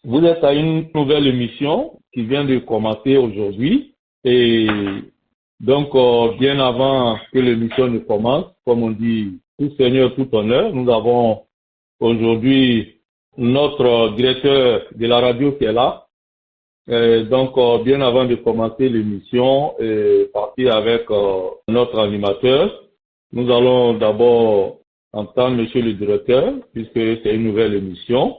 Vous êtes à une nouvelle émission qui vient de commencer aujourd'hui. Et donc, bien avant que l'émission ne commence, comme on dit, tout seigneur, tout honneur, nous avons aujourd'hui notre directeur de la radio qui est là. Donc, bien avant de commencer l'émission, partir avec notre animateur, nous allons d'abord entendre monsieur le directeur, puisque c'est une nouvelle émission.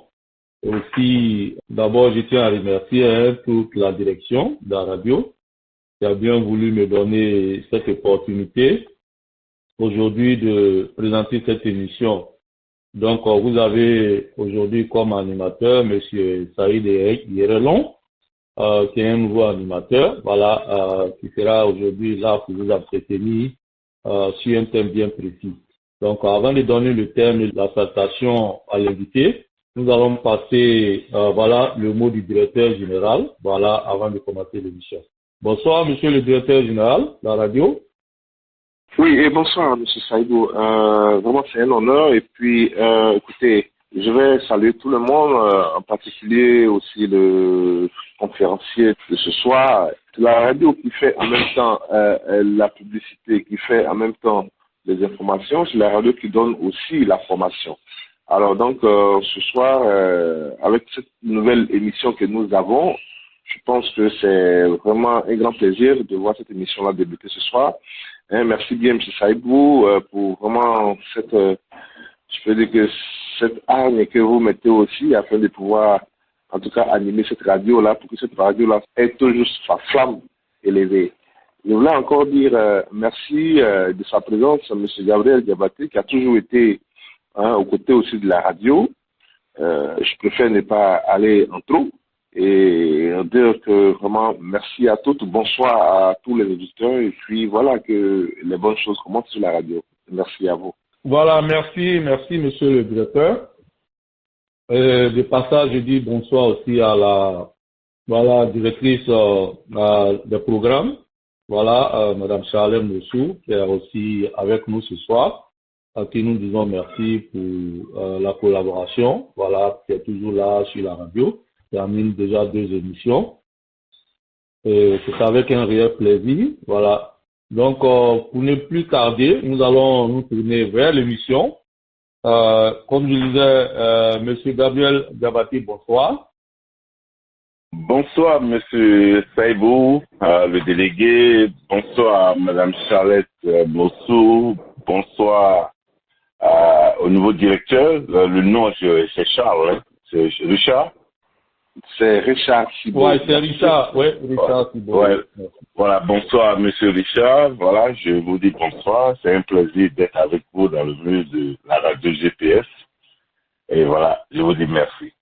Et aussi, d'abord, je tiens à remercier toute la direction de la radio qui a bien voulu me donner cette opportunité aujourd'hui de présenter cette émission. Donc, vous avez aujourd'hui comme animateur monsieur Saïd Yerelon, qui est un nouveau animateur, voilà, qui sera aujourd'hui là pour vous entretenir sur un thème bien précis. Donc, avant de donner le thème de la salutation à l'invité, nous allons passer, voilà, le mot du directeur général, voilà, avant de commencer l'émission. Bonsoir, monsieur le directeur général de la radio. Oui, et bonsoir, monsieur Saïdou. Vraiment, c'est un honneur. Et puis, écoutez, je vais saluer tout le monde, en particulier aussi le conférencier de ce soir. La radio qui fait en même temps la publicité, qui fait en même temps les informations, c'est la radio qui donne aussi la formation. Alors donc, ce soir, avec cette nouvelle émission que nous avons, je pense que c'est vraiment un grand plaisir de voir cette émission-là débuter ce soir. Merci bien, M. Saïbou, pour vraiment cette, je peux dire que cette hargne que vous mettez aussi afin de pouvoir, en tout cas, animer cette radio-là, pour que cette radio-là ait toujours sa flamme élevée. Je voulais encore dire merci de sa présence, M. Gabriel Diabaté, qui a toujours été aux côtés aussi de la radio. Je préfère ne pas aller en trop et dire que vraiment merci à toutes, bonsoir à tous les auditeurs et puis voilà que les bonnes choses commencent sur la radio. Merci à vous. Voilà, merci monsieur le directeur. De passage, je dis bonsoir aussi à la directrice des programmes, voilà, madame Charlène Moussou, qui est aussi avec nous ce soir, à qui nous disons merci pour la collaboration, voilà, qui est toujours là sur la radio. Termine déjà 2 émissions. Et c'est avec un réel plaisir. Voilà. Donc, pour ne plus tarder, nous allons nous tourner vers l'émission. Comme je disais, monsieur Gabriel Diabaté, bonsoir. Bonsoir, monsieur Saïbou, le délégué. Bonsoir, madame Charlotte Mossou. Bonsoir au nouveau directeur. Le nom, c'est Charles, hein? C'est Richard. C'est Richard Thibault. Ouais, c'est Richard. Ouais, Richard Thibault. Ouais. Voilà, bonsoir, monsieur Richard. Voilà, je vous dis bonsoir. C'est un plaisir d'être avec vous dans le milieu de la radio GPS. Et voilà, je vous dis merci.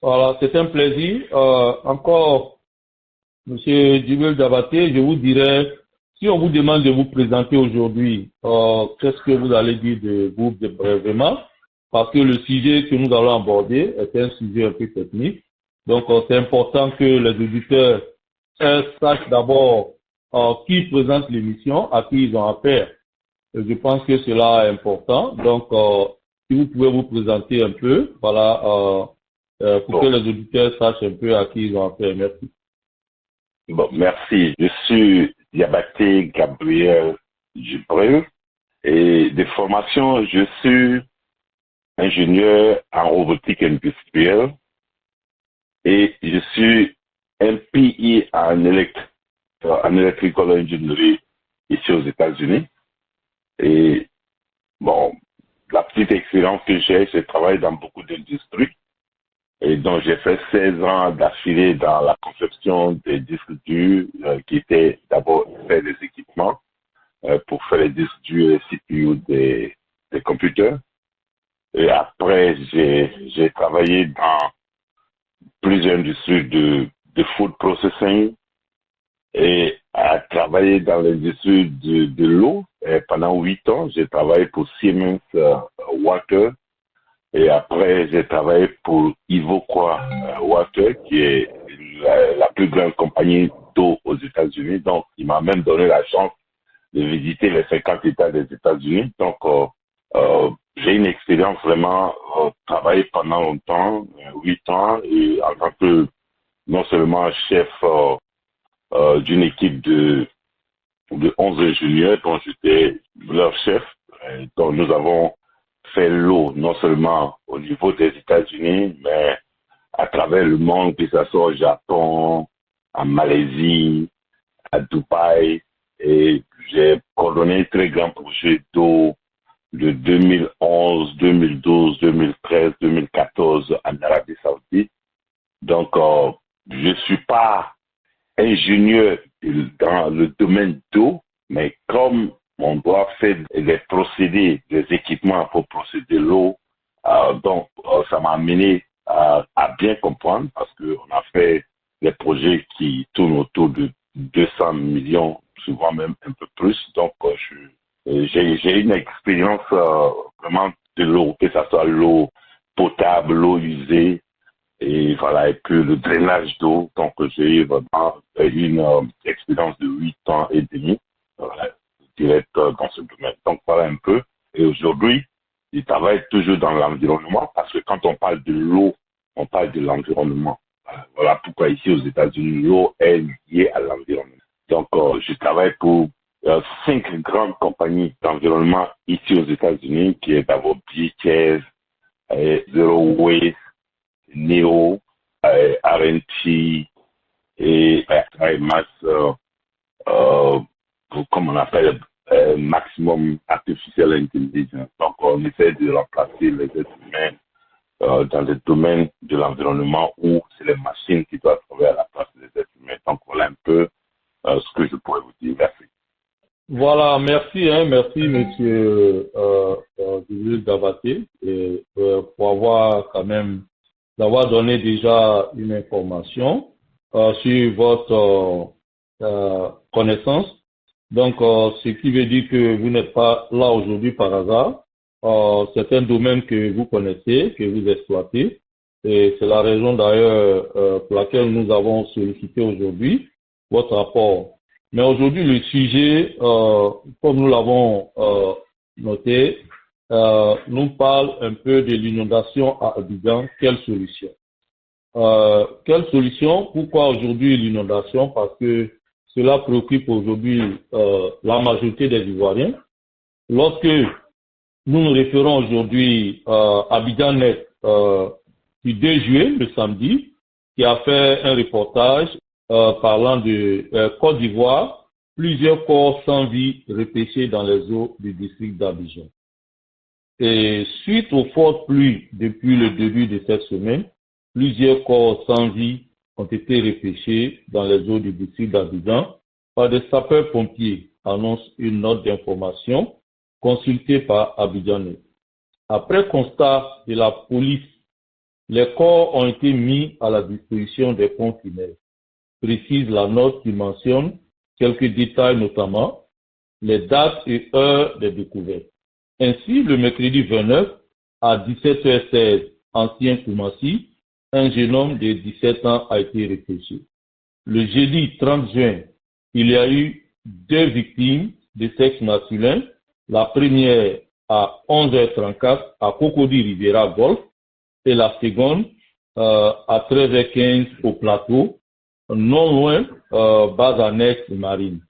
Voilà, c'est un plaisir. Encore, monsieur Djibril Diabaté, je vous dirais, si on vous demande de vous présenter aujourd'hui, qu'est-ce que vous allez dire de vous brièvement? Parce que le sujet que nous allons aborder est un sujet un peu technique. Donc, c'est important que les auditeurs sachent d'abord qui présente l'émission, à qui ils ont affaire. Et je pense que cela est important. Donc, si vous pouvez vous présenter un peu, voilà, pour que les auditeurs sachent un peu à qui ils ont affaire. Merci. Bon, merci. Je suis Diabaté Gabriel Dubreuil et de formation, je suis ingénieur en robotique industrielle et je suis un PI en electrical engineering ici aux États-Unis. Et bon, la petite expérience que j'ai travaillé dans beaucoup d'industries. Et donc, j'ai fait 16 ans d'affilée dans la conception des disques durs, qui étaient d'abord faire des équipements pour faire les disques durs et CPU des computers. Et après, j'ai travaillé dans plusieurs industries de food processing et à travailler dans l'industrie de l'eau. Et pendant 8 ans, j'ai travaillé pour Siemens Water. Et après, j'ai travaillé pour Ivoquois Water, qui est la plus grande compagnie d'eau aux États-Unis. Donc, il m'a même donné la chance de visiter les 50 États des États-Unis. Donc, j'ai une expérience vraiment travaillé pendant longtemps, 8 ans, et en tant que non seulement chef d'une équipe de 11 ingénieurs dont j'étais leur chef. Donc nous avons fait l'eau non seulement au niveau des États-Unis, mais à travers le monde, que ce soit au Japon, en Malaisie, à Dubaï. Et j'ai coordonné un très grand projet d'eau de 2011, 2012, 2013, 2014 en Arabie Saoudite. Donc, je suis pas ingénieur dans le domaine d'eau, mais comme on doit faire des procédés, des équipements pour procéder l'eau, donc ça m'a amené à bien comprendre parce qu'on a fait des projets qui tournent autour de 200 millions, souvent même un peu plus. Donc, j'ai une expérience vraiment de l'eau, que ce soit l'eau potable, l'eau usée, et voilà, et puis le drainage d'eau. Donc, j'ai eu vraiment une expérience de 8 ans et demi, voilà, direct dans ce domaine. Donc, voilà un peu. Et aujourd'hui, je travaille toujours dans l'environnement parce que quand on parle de l'eau, on parle de l'environnement. Voilà pourquoi ici aux États-Unis, l'eau est liée à l'environnement. Donc, je travaille pour 5 grandes compagnies d'environnement ici aux États-Unis, qui est d'abord BHS, Zero Waste, Neo, RNT et Mass, comme on appelle, Maximum Artificial Intelligence. Donc, on essaie de remplacer les êtres humains dans le domaine de l'environnement où c'est les machines qui doivent trouver à la place des êtres humains. Donc, voilà un peu ce que je pourrais vous dire. Merci. Voilà, merci, merci monsieur Julius Dabaté, pour avoir quand même d'avoir donné déjà une information sur votre connaissance. Donc, ce qui veut dire que vous n'êtes pas là aujourd'hui par hasard. C'est un domaine que vous connaissez, que vous exploitez. Et c'est la raison d'ailleurs pour laquelle nous avons sollicité aujourd'hui votre rapport. Mais aujourd'hui, le sujet, comme nous l'avons noté, nous parle un peu de l'inondation à Abidjan. Quelle solution? Quelle solution? Pourquoi aujourd'hui l'inondation? Parce que cela préoccupe aujourd'hui la majorité des Ivoiriens. Lorsque nous nous référons aujourd'hui à Abidjan Net du 2 juillet, le samedi, qui a fait un reportage parlant de Côte d'Ivoire, plusieurs corps sans vie repêchés dans les eaux du district d'Abidjan. Et suite aux fortes pluies depuis le début de cette semaine, plusieurs corps sans vie ont été repêchés dans les eaux du district d'Abidjan par des sapeurs-pompiers, annonce une note d'information consultée par Abidjan. Après constat de la police, les corps ont été mis à la disposition des ponts funèbres. Précise la note qui mentionne quelques détails, notamment les dates et heures des découvertes. Ainsi, le mercredi 29 à 17h16, ancien Koumassi, un jeune homme de 17 ans a été repêché. Le jeudi 30 juin, il y a eu 2 victimes de sexe masculin. La première à 11h34 à Cocody Riviera Golf et la seconde à 13h15 au plateau, non loin base annexe marine.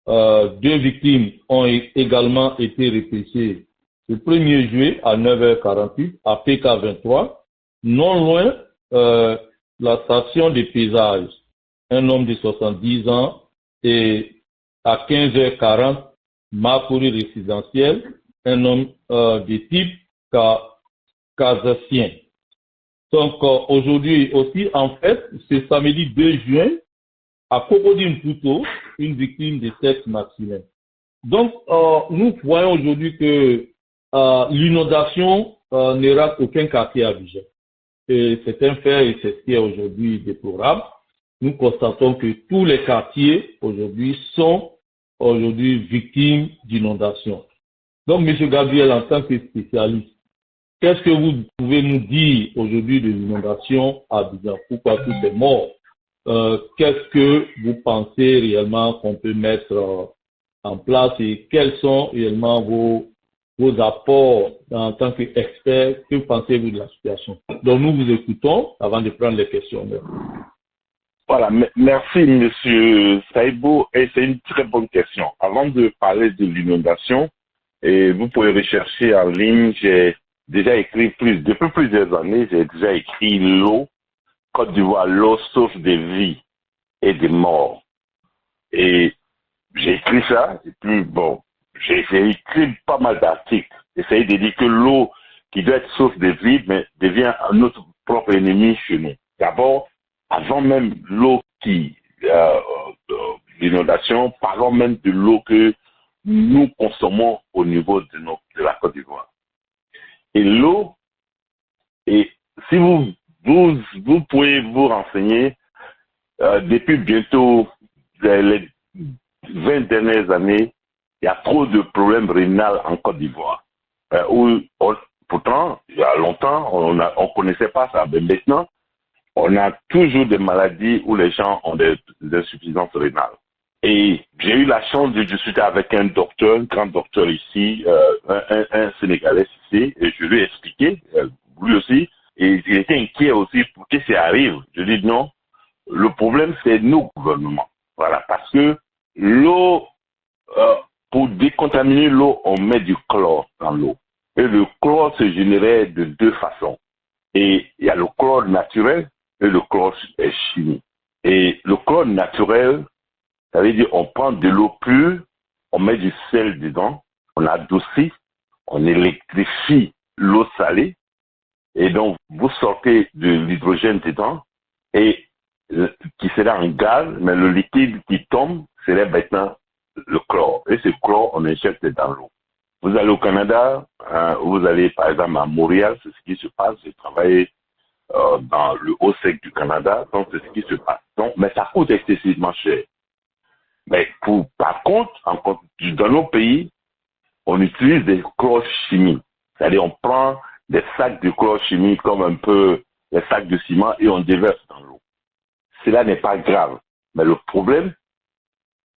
2 victimes ont également été repêchées le 1er juillet à 9h48 à PK23, non loin la station de pesage. Un homme de 70 ans et à 15h40, Makuri résidentiel, un homme de type kazassien. Donc aujourd'hui aussi, en fait, ce samedi 2 juin, à Cocody Mputo, une victime de sexe masculin. Donc, nous voyons aujourd'hui que l'inondation ne rate aucun quartier à Abidjan. Et c'est un fait et c'est ce qui est aujourd'hui déplorable. Nous constatons que tous les quartiers aujourd'hui sont aujourd'hui victimes d'inondations. Donc, M. Gabriel, en tant que spécialiste, qu'est-ce que vous pouvez nous dire aujourd'hui de l'inondation à Abidjan? Pourquoi tous ces morts? Qu'est-ce que vous pensez réellement qu'on peut mettre en place et quelles sont réellement vos vos apports en tant qu'expert. Que pensez-vous de la situation? Donc, nous vous écoutons avant de prendre les questions. Voilà, merci Monsieur Saïbo, et c'est une très bonne question. Avant de parler de l'inondation, et vous pouvez rechercher en ligne, j'ai déjà écrit depuis plusieurs années, j'ai déjà écrit l'eau, Côte d'Ivoire, l'eau sauve des vies et des morts. Et j'ai écrit ça, et puis bon, j'ai écrit pas mal d'articles, essayer de dire que l'eau qui doit être source de vie, mais devient notre propre ennemi chez nous. D'abord, avant même l'eau l'inondation, parlons même de l'eau que nous consommons au niveau de la Côte d'Ivoire. Et l'eau, et si vous pouvez vous renseigner, depuis bientôt les 20 dernières années, il y a trop de problèmes rénaux en Côte d'Ivoire. Pourtant, il y a longtemps, on ne connaissait pas ça, mais maintenant, on a toujours des maladies où les gens ont des insuffisances rénales. Et j'ai eu la chance de discuter avec un docteur, un grand docteur ici, un Sénégalais ici, et je lui ai expliqué, lui aussi, et il était inquiet aussi pour que ça arrive. Je lui ai dit non, le problème c'est nos gouvernements. Voilà, parce que l'eau, pour décontaminer l'eau, on met du chlore dans l'eau. Et le chlore se générait de deux façons. Et il y a le chlore naturel et le chlore chimique. Et le chlore naturel, ça veut dire on prend de l'eau pure, on met du sel dedans, on adoucit, on électrifie l'eau salée, et donc vous sortez de l'hydrogène dedans, et qui sera en gaz, mais le liquide qui tombe serait maintenant le chlore. Et ce chlore, on injecte dans l'eau. Vous allez au Canada, vous allez par exemple à Montréal, c'est ce qui se passe. J'ai travaillé dans le Haut-Sec du Canada, donc c'est ce qui se passe. Donc, mais ça coûte excessivement cher. Mais par contre, dans nos pays, on utilise des chlores chimiques. C'est-à-dire, on prend des sacs de chlore chimique comme un peu les sacs de ciment et on déverse dans l'eau. Cela n'est pas grave. Mais le problème,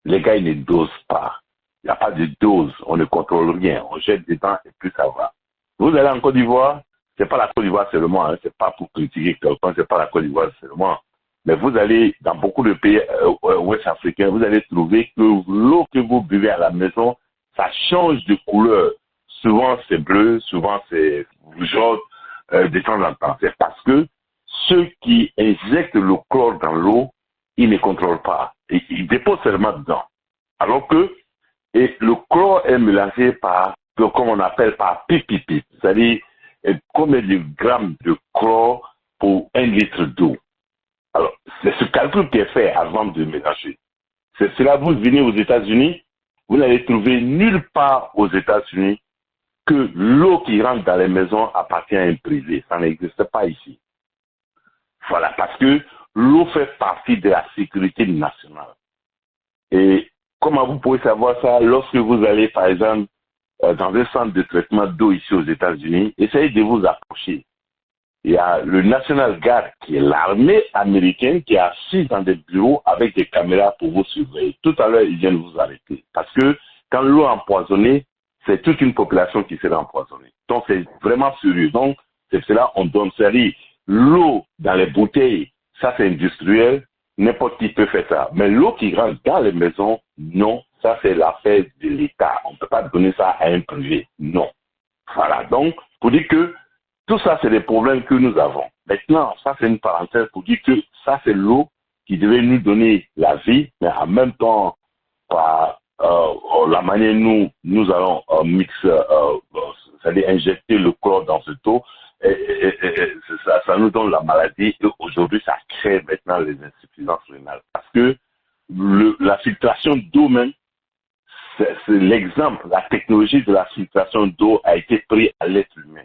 les gars, ils ne dosent pas. Il n'y a pas de dose, on ne contrôle rien. On jette dedans et puis ça va. Vous allez en Côte d'Ivoire, c'est pas la Côte d'Ivoire seulement, hein, c'est pas pour critiquer quelqu'un, c'est pas la Côte d'Ivoire seulement. Mais vous allez, dans beaucoup de pays ouest africains, vous allez trouver que l'eau que vous buvez à la maison, ça change de couleur. Souvent c'est bleu, souvent c'est jaune, de temps en temps. C'est parce que ceux qui injectent le chlore dans l'eau, ils ne contrôlent pas. Ils déposent seulement dedans. Alors que et le chlore est mélangé par, comme on appelle, par pipi, c'est-à-dire combien de grammes de chlore pour 1 litre d'eau. Alors, c'est ce calcul qui est fait avant de mélanger. C'est cela, vous venez aux États-Unis, vous n'allez trouver nulle part aux États-Unis que l'eau qui rentre dans les maisons appartient à un privé. Ça n'existe pas ici. Voilà, parce que l'eau fait partie de la sécurité nationale. Et comment vous pouvez savoir ça lorsque vous allez, par exemple, dans un centre de traitement d'eau ici aux États-Unis, essayez de vous approcher. Il y a le National Guard qui est l'armée américaine qui est assise dans des bureaux avec des caméras pour vous surveiller. Tout à l'heure, ils viennent vous arrêter. Parce que quand l'eau est empoisonnée, c'est toute une population qui sera empoisonnée. Donc, c'est vraiment sérieux. Donc, c'est cela on donne. C'est-à-dire, l'eau dans les bouteilles, ça c'est industriel. N'importe qui peut faire ça. Mais l'eau qui rentre dans les maisons, non. Ça, c'est l'affaire de l'État. On ne peut pas donner ça à un privé. Non. Voilà. Donc, pour dire que tout ça, c'est des problèmes que nous avons. Maintenant, ça, c'est une parenthèse pour dire que ça, c'est l'eau qui devait nous donner la vie, mais en même temps, par la manière nous allons c'est-à-dire injecter le chlore dans cette eau, ça nous donne la maladie et aujourd'hui ça crée maintenant les insuffisances rénales parce que la filtration d'eau même c'est l'exemple, la technologie de la filtration d'eau a été prise à l'être humain.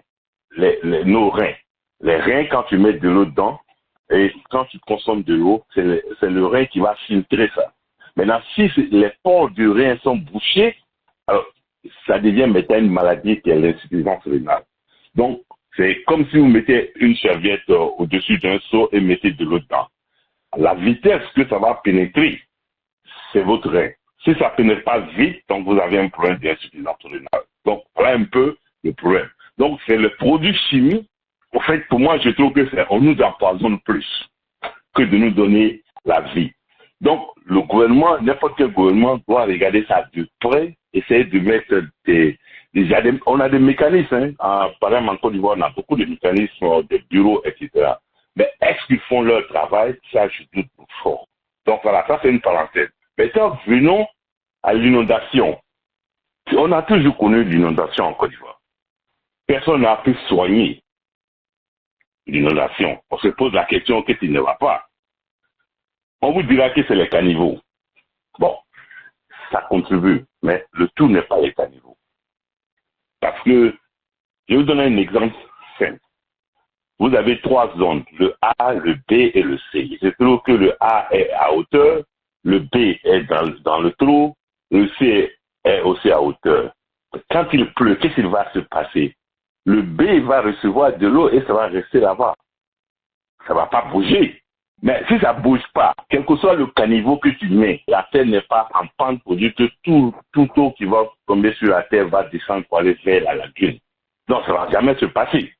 Nos reins, les reins quand tu mets de l'eau dedans et quand tu consommes de l'eau, c'est le rein qui va filtrer ça. Maintenant si les pores du rein sont bouchés, alors ça devient maintenant une maladie qui est l'insuffisance rénale. Donc c'est comme si vous mettez une serviette au-dessus d'un seau et mettez de l'eau dedans. La vitesse que ça va pénétrer, c'est votre rein. Si ça ne pénètre pas vite, donc vous avez un problème d'insuffisance rénale. Donc, voilà un peu le problème. Donc, c'est le produit chimique. En fait, pour moi, je trouve que on nous empoisonne plus que de nous donner la vie. Donc, le gouvernement, n'importe quel gouvernement doit regarder ça de près, essayer de mettre on a des mécanismes, par exemple en Côte d'Ivoire, on a beaucoup de mécanismes, des bureaux, etc. Mais est-ce qu'ils font leur travail? Ça, je doute fort. Donc voilà, ça c'est une parenthèse. Maintenant, venons à l'inondation. On a toujours connu l'inondation en Côte d'Ivoire. Personne n'a pu soigner l'inondation. On se pose la question, qu'est-ce qui ne va pas? On vous dira que c'est les caniveaux. Bon, ça contribue, mais le tout n'est pas les caniveaux. Parce que, je vais vous donner un exemple simple. Vous avez 3 zones, le A, le B et le C. Il se trouve que le A est à hauteur, le B est dans le trou, le C est aussi à hauteur. Quand il pleut, qu'est-ce qui va se passer? Le B va recevoir de l'eau et ça va rester là-bas. Ça ne va pas bouger. Mais si ça ne bouge pas, quel que soit le caniveau que tu mets, la terre n'est pas en pente pour dire que tout eau qui va tomber sur la terre va descendre pour aller vers la lagune. Donc, ça ne va jamais se passer.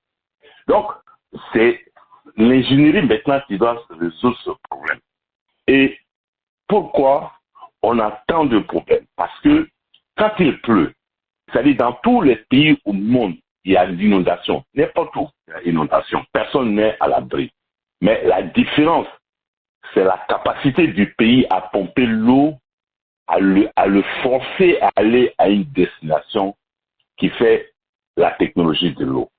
Donc, c'est l'ingénierie maintenant qui doit résoudre ce problème. Et pourquoi on a tant de problèmes? Parce que quand il pleut, c'est-à-dire dans tous les pays au monde, il y a l'inondation. N'importe où, il y a l'inondation. Personne n'est à l'abri. Mais la différence, c'est la capacité du pays à pomper l'eau, à le forcer à aller à une destination qui fait la technologie de l'eau.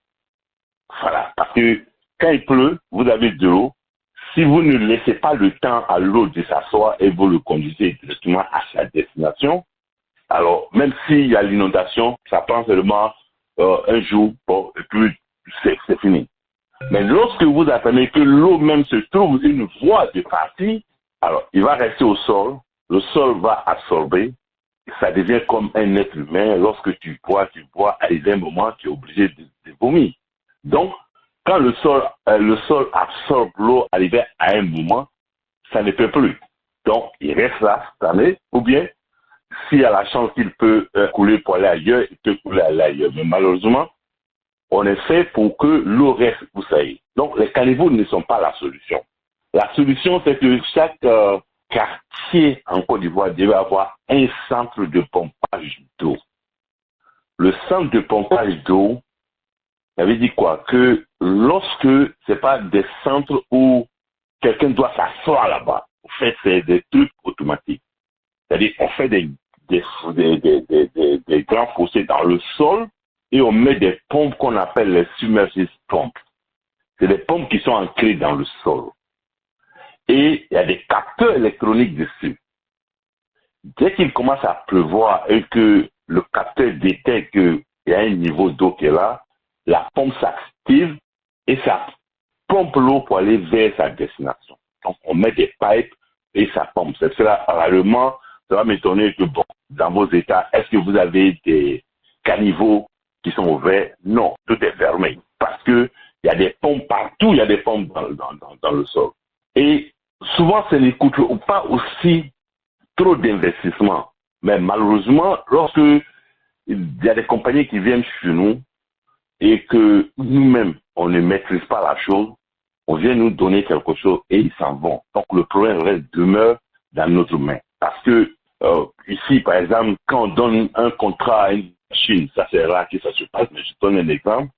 Voilà. Parce que quand il pleut, vous avez de l'eau. Si vous ne laissez pas le temps à l'eau de s'asseoir et vous le conduisez directement à sa destination, alors même s'il y a l'inondation, ça prend seulement un jour, bon, et puis c'est fini. Mais lorsque vous attendez que l'eau même se trouve une voie de partie, alors il va rester au sol, le sol va absorber, ça devient comme un être humain. Lorsque tu bois, à un moment, tu es obligé de vomir. Donc, quand le sol absorbe l'eau arrivé à un moment, ça ne peut plus. Donc, il reste là, stagné, ou bien, s'il y a la chance qu'il peut couler pour aller ailleurs, il peut couler ailleurs. Mais malheureusement, on est fait pour que l'eau reste, vous savez. Donc, les caniveaux ne sont pas la solution. La solution, c'est que chaque quartier en Côte d'Ivoire devait avoir un centre de pompage d'eau. Le centre de pompage d'eau, ça veut dire quoi? Que lorsque c'est pas des centres où quelqu'un doit s'asseoir là-bas, en fait, c'est des trucs automatiques. C'est-à-dire, on fait des grands fossés dans le sol et on met des pompes qu'on appelle les submerged pompes. C'est des pompes qui sont ancrées dans le sol. Et il y a des capteurs électroniques dessus. Dès qu'il commence à pleuvoir et que le capteur détecte qu'il y a un niveau d'eau qui est là, la pompe s'active et ça pompe l'eau pour aller vers sa destination. Donc, on met des pipes et ça pompe. C'est cela, rarement, ça va m'étonner que, bon, dans vos états, est-ce que vous avez des caniveaux qui sont ouverts? Non, tout est fermé. Parce que il y a des pompes partout, il y a des pompes dans le sol. Et souvent, ça ne coûte pas aussi trop d'investissement. Mais malheureusement, lorsque il y a des compagnies qui viennent chez nous et que nous-mêmes, on ne maîtrise pas la chose, on vient nous donner quelque chose et ils s'en vont. Donc le problème demeure dans notre main. Parce que ici, par exemple, quand on donne un contrat à une machine, ça c'est rare que ça se passe, mais je donne un exemple.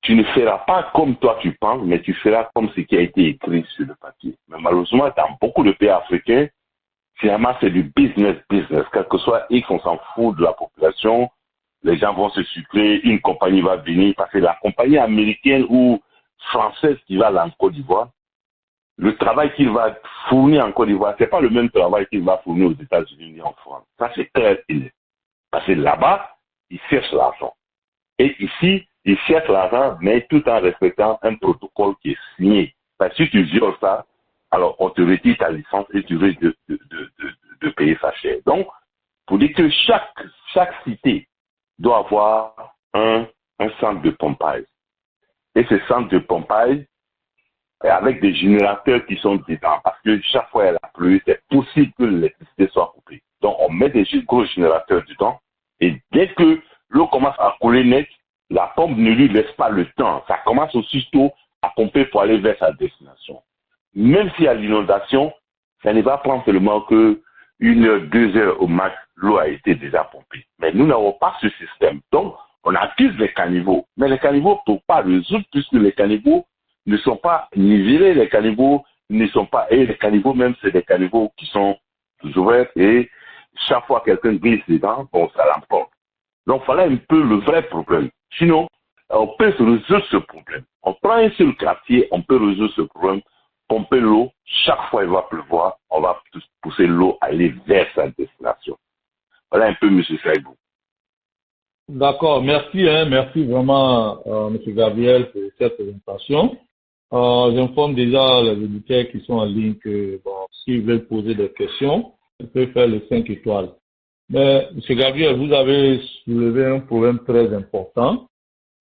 Tu ne feras pas comme toi tu penses, mais tu feras comme ce qui a été écrit sur le papier. Mais malheureusement, dans beaucoup de pays africains, finalement, c'est du business. Quel que soit X, on s'en fout de la population. Les gens vont se sucrer, une compagnie va venir, parce que la compagnie américaine ou française qui va là en Côte d'Ivoire, le travail qu'il va fournir en Côte d'Ivoire, c'est pas le même travail qu'il va fournir aux États-Unis ou en France. Ça, c'est clair. Parce que là-bas, ils cherchent l'argent. Et ici, ils cherchent l'argent, mais tout en respectant un protocole qui est signé. Parce que si tu violes ça, alors on te retire ta licence et tu risques de payer sa chère. Donc, pour dire que chaque cité doit avoir un centre de pompage. Et ce centre de pompage, avec des générateurs qui sont dedans, parce que chaque fois qu'il y a la pluie, c'est possible que l'électricité soit coupée. Donc, on met des gros générateurs dedans, et dès que l'eau commence à couler net, la pompe ne lui laisse pas le temps. Ça commence aussitôt à pomper pour aller vers sa destination. Même s'il y a l'inondation, ça ne va prendre seulement que 1 heure, 2 heures au max, l'eau a été déjà pompée. Mais nous n'avons pas ce système. Donc, on accuse les caniveaux. Mais les caniveaux ne peuvent pas résoudre puisque les caniveaux ne sont pas nivellés, les caniveaux ne sont pas, et les caniveaux même, c'est des caniveaux qui sont ouverts et chaque fois que quelqu'un glisse dedans, bon, ça l'emporte. Donc, voilà un peu le vrai problème. Sinon, on peut résoudre ce problème. On prend un seul quartier, on peut résoudre ce problème, pomper l'eau, chaque fois il va pleuvoir, on va pousser l'eau à aller vers sa destination. Voilà un peu, M. Saïbou. D'accord, merci, merci vraiment, M. Gabriel, pour cette présentation. J'informe déjà les auditeurs qui sont en ligne que, bon, s'ils veulent poser des questions, ils peuvent faire le 5 étoiles. Mais, M. Gabriel, vous avez soulevé un problème très important.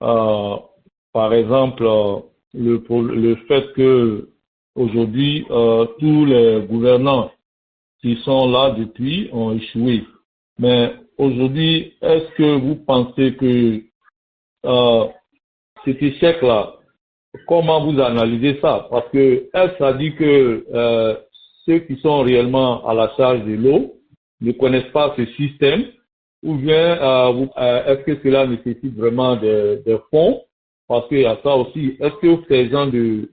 Par exemple, le fait que aujourd'hui, tous les gouvernants qui sont là depuis ont échoué. Mais aujourd'hui, est-ce que vous pensez que cet échec-là, comment vous analysez ça? Parce que ça dit que ceux qui sont réellement à la charge de l'eau ne connaissent pas ce système, ou bien est-ce que cela nécessite vraiment des fonds? Parce qu'il y a ça aussi. Est-ce que ces gens de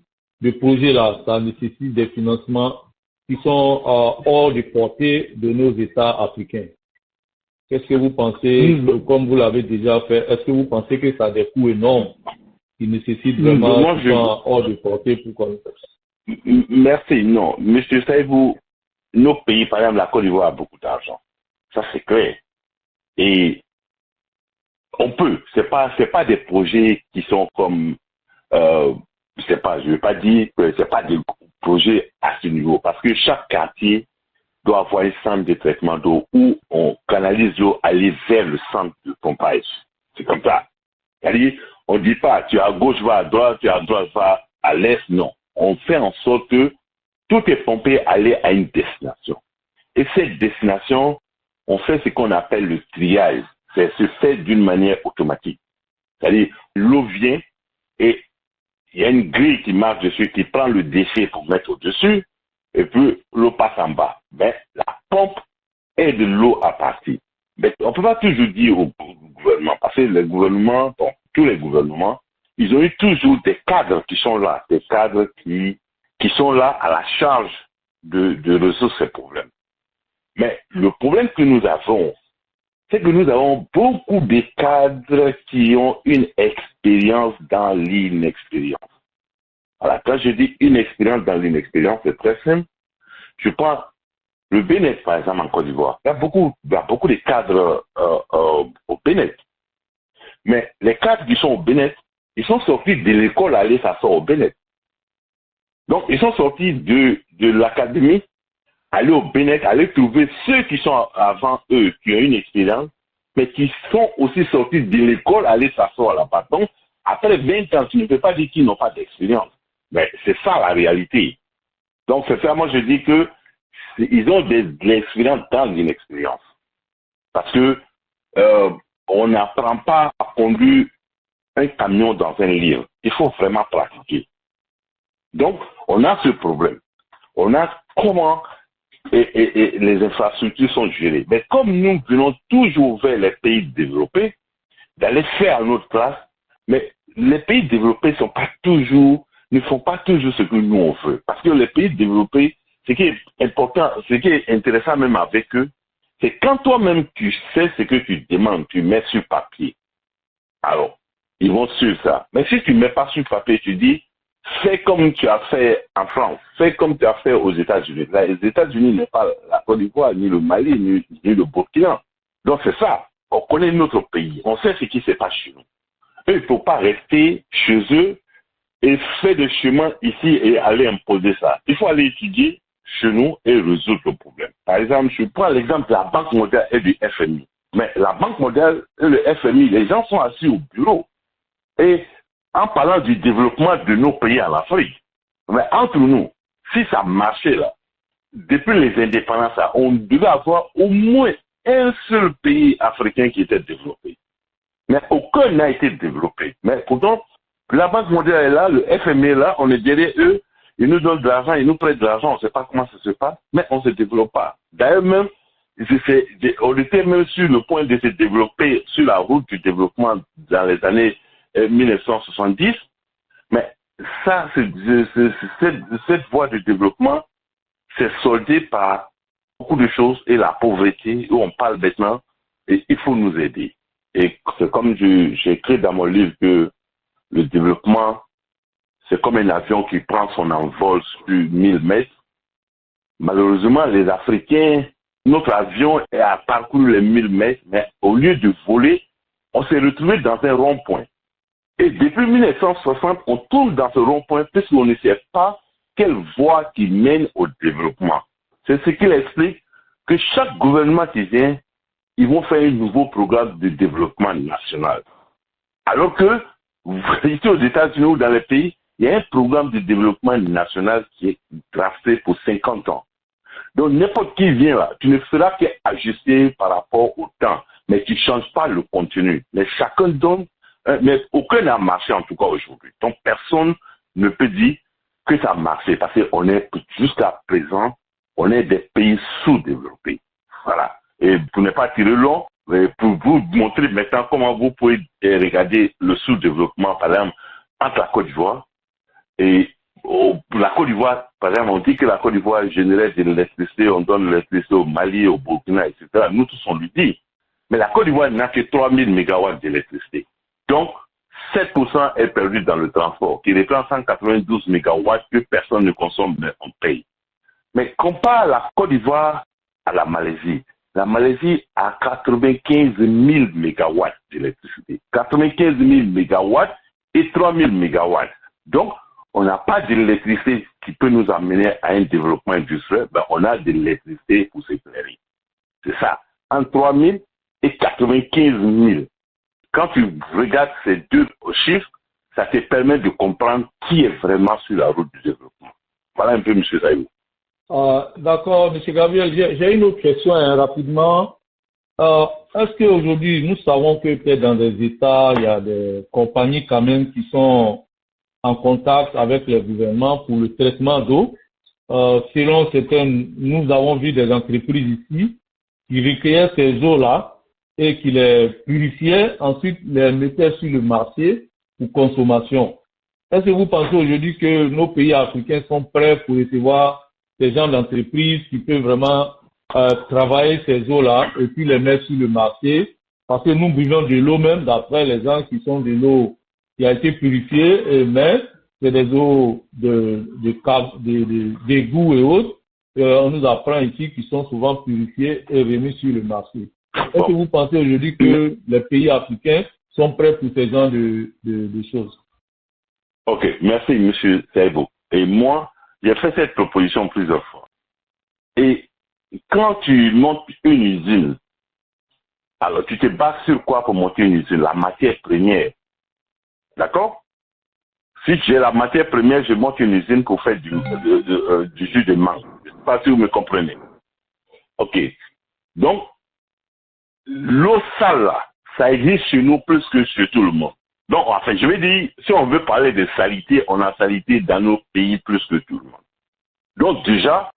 projets-là, ça nécessite des financements qui sont hors de portée de nos États africains? Qu'est-ce que vous pensez, comme vous l'avez déjà fait, est-ce que vous pensez que ça a des coûts énormes qui nécessitent vraiment qui sont hors de portée pour qu'on... Merci, non. Monsieur Saïbou, nos pays, par exemple, la Côte d'Ivoire a beaucoup d'argent. Ça, c'est clair. Et on peut. C'est pas des projets qui sont comme, je vais pas dire que c'est pas des projets à ce niveau. Parce que chaque quartier doit avoir un centre de traitement d'eau où on canalise l'eau aller vers le centre de pompage. C'est comme ça. C'est-à-dire, on ne dit pas, tu es à gauche, va à droite, tu es à droite, va à l'est. Non. On fait en sorte que tout est pompé aller à une destination. Et cette destination, on fait ce qu'on appelle le triage. C'est se fait d'une manière automatique. C'est-à-dire, l'eau vient et il y a une grille qui marche dessus, qui prend le déchet pour mettre au-dessus, et puis l'eau passe en bas. Mais la pompe est de l'eau à partir. Mais on ne peut pas toujours dire au gouvernement, parce que les gouvernements, bon, tous les gouvernements, ils ont eu toujours des cadres qui sont là, des cadres qui sont là à la charge de résoudre ces problèmes. Mais le problème que nous avons, c'est que nous avons beaucoup de cadres qui ont une expérience dans l'inexpérience. Alors, quand je dis une expérience dans l'inexpérience, c'est très simple. Je prends le Bénin, par exemple, en Côte d'Ivoire. Il y a beaucoup de cadres au Bénin. Mais les cadres qui sont au Bénin, ils sont sortis de l'école à aller s'asseoir au Bénin. Donc, ils sont sortis de l'académie, aller au Bénin, aller trouver ceux qui sont avant eux, qui ont une expérience, mais qui sont aussi sortis de l'école, aller s'asseoir là-bas. Donc, après 20 ans, tu ne peux pas dire qu'ils n'ont pas d'expérience. Mais c'est ça la réalité. Donc, c'est ça, moi je dis que ils ont de l'expérience dans l'inexpérience. Parce que on n'apprend pas à conduire un camion dans un livre. Il faut vraiment pratiquer. Donc, on a ce problème. On a comment et les infrastructures sont gérées. Mais comme nous venons toujours vers les pays développés, d'aller faire à notre place, mais les pays développés ne font pas toujours ce que nous on veut. Parce que les pays développés, ce qui est important, ce qui est intéressant même avec eux, c'est quand toi-même tu sais ce que tu demandes, tu mets sur papier. Alors, ils vont suivre ça. Mais si tu ne mets pas sur papier, tu dis, fais comme tu as fait en France, fais comme tu as fait aux États-Unis. Les États-Unis n'est pas la Côte d'Ivoire, ni le Mali, ni le Burkina. Donc c'est ça. On connaît notre pays. On sait ce qui se passe chez nous. Eux, il ne faut pas rester chez eux et faire des chemins ici et aller imposer ça. Il faut aller étudier chez nous et résoudre le problème. Par exemple, je prends l'exemple de la Banque mondiale et du FMI. Mais la Banque mondiale et le FMI, les gens sont assis au bureau. Et en parlant du développement de nos pays en Afrique, mais entre nous, si ça marchait là, depuis les indépendances, on devait avoir au moins un seul pays africain qui était développé. Mais aucun n'a été développé. Mais pourtant, la Banque mondiale est là, le FMI est là, on est derrière eux, ils nous donnent de l'argent, ils nous prêtent de l'argent, on ne sait pas comment ça se passe, mais on ne se développe pas. D'ailleurs même, on était même sur le point de se développer sur la route du développement dans les années 1970, mais ça, cette voie de développement s'est soldée par beaucoup de choses et la pauvreté, où on parle maintenant, et il faut nous aider. Et c'est comme j'ai écrit dans mon livre que le développement, c'est comme un avion qui prend son envol sur 1000 mètres. Malheureusement, les Africains, notre avion a parcouru les 1000 mètres, mais au lieu de voler, on s'est retrouvé dans un rond-point. Et depuis 1960, on tourne dans ce rond-point puisqu'on ne sait pas quelle voie qui mène au développement. C'est ce qu'il explique que chaque gouvernement qui vient, ils vont faire un nouveau programme de développement national. Alors que, ici aux États-Unis ou dans les pays, il y a un programme de développement national qui est drafté pour 50 ans. Donc, n'importe qui vient là, tu ne feras qu'ajuster par rapport au temps, mais tu ne changes pas le contenu. Mais chacun donne, mais aucun n'a marché en tout cas aujourd'hui. Donc, personne ne peut dire que ça a marché parce qu'on est, jusqu'à présent, on est des pays sous-développés. Voilà. Et pour ne pas tirer long, pour vous montrer maintenant comment vous pouvez regarder le sous-développement, par exemple, entre la Côte d'Ivoire et la Côte d'Ivoire, par exemple, on dit que la Côte d'Ivoire générait de l'électricité, on donne l'électricité au Mali, au Burkina, etc. Nous tous, on lui dit. Mais la Côte d'Ivoire n'a que 3000 mégawatts d'électricité. Donc, 7% est perdu dans le transport, qui reprend 192 mégawatts que personne ne consomme, mais on paye. Mais compare la Côte d'Ivoire à la Malaisie. La Malaisie a 95 000 mégawatts d'électricité. 95 000 mégawatts et 3 000 mégawatts. Donc, on n'a pas d'électricité qui peut nous amener à un développement industriel. Ben, on a de l'électricité pour s'éclairer. C'est ça. Entre 3 000 et 95 000. Quand tu regardes ces deux chiffres, ça te permet de comprendre qui est vraiment sur la route du développement. Voilà un peu, M. Saïdou. D'accord, M. Gabriel. J'ai une autre question rapidement. Est-ce qu'aujourd'hui, nous savons que peut-être dans des États, il y a des compagnies quand même qui sont en contact avec les gouvernements pour le traitement d'eau. Selon certaines, nous avons vu des entreprises ici qui recueillaient ces eaux-là et qui les purifiaient, ensuite les mettaient sur le marché pour consommation. Est-ce que vous pensez aujourd'hui que nos pays africains sont prêts pour recevoir ces gens d'entreprises qui peuvent vraiment travailler ces eaux-là et puis les mettre sur le marché? Parce que nous buvons de l'eau même, d'après les gens qui sont de l'eau qui a été purifiée, mais c'est des eaux d'égouts et autres. On nous apprend ici qui sont souvent purifiées et remises sur le marché. Est-ce que vous pensez aujourd'hui que les pays africains sont prêts pour ce genre de choses? Ok, merci M. Saïbou. Et moi, j'ai fait cette proposition plusieurs fois. Et quand tu montes une usine, alors tu te bases sur quoi pour monter une usine? La matière première. D'accord? Si j'ai la matière première, je monte une usine pour faire du jus de mangue. Je ne sais pas si vous me comprenez. Ok. Donc, l'eau sale, là, ça existe chez nous plus que chez tout le monde. Donc, enfin, je vais dire, si on veut parler de saleté, on a saleté dans nos pays plus que tout le monde. Donc, déjà,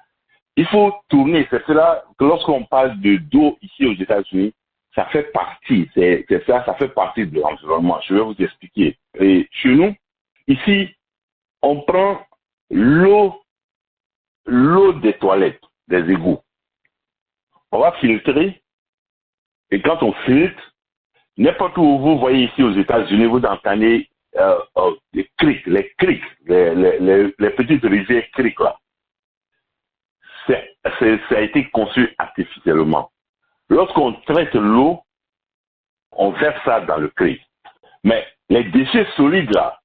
il faut tourner. C'est cela que lorsqu'on parle d'eau ici aux États-Unis, ça fait partie, ça fait partie de l'environnement. Je vais vous expliquer. Et chez nous, ici, on prend l'eau des toilettes, des égouts. On va filtrer. Et quand on filtre, n'importe où vous voyez ici aux États-Unis, vous entendez les criques, les petites rivières criques là. Ça a été conçu artificiellement. Lorsqu'on traite l'eau, on verse ça dans le cric. Mais les déchets solides là,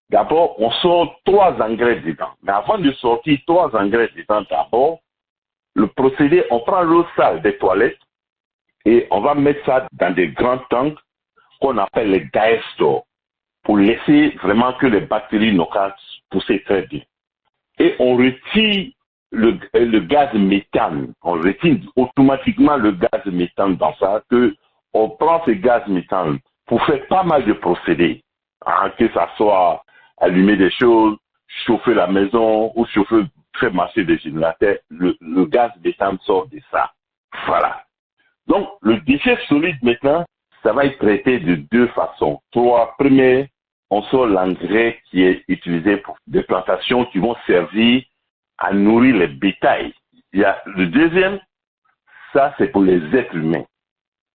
d'abord, on sort 3 engrais dedans. Mais avant de sortir 3 engrais dedans, d'abord, le procédé, on prend l'eau sale des toilettes et on va mettre ça dans des grands tanks qu'on appelle les diastores pour laisser vraiment que les bactéries n'ont qu'à pousser très bien. Et on retire le gaz méthane. On retire automatiquement le gaz méthane dans ça que on prend ce gaz méthane pour faire pas mal de procédés, hein, que ça soit allumer des choses, chauffer la maison ou faire marcher des générateurs, le gaz méthane sort de ça. Voilà. Donc, le déchet solide maintenant, ça va être traité de deux façons. Première, on sort l'engrais qui est utilisé pour des plantations qui vont servir à nourrir les bétails. Il y a le deuxième, ça c'est pour les êtres humains.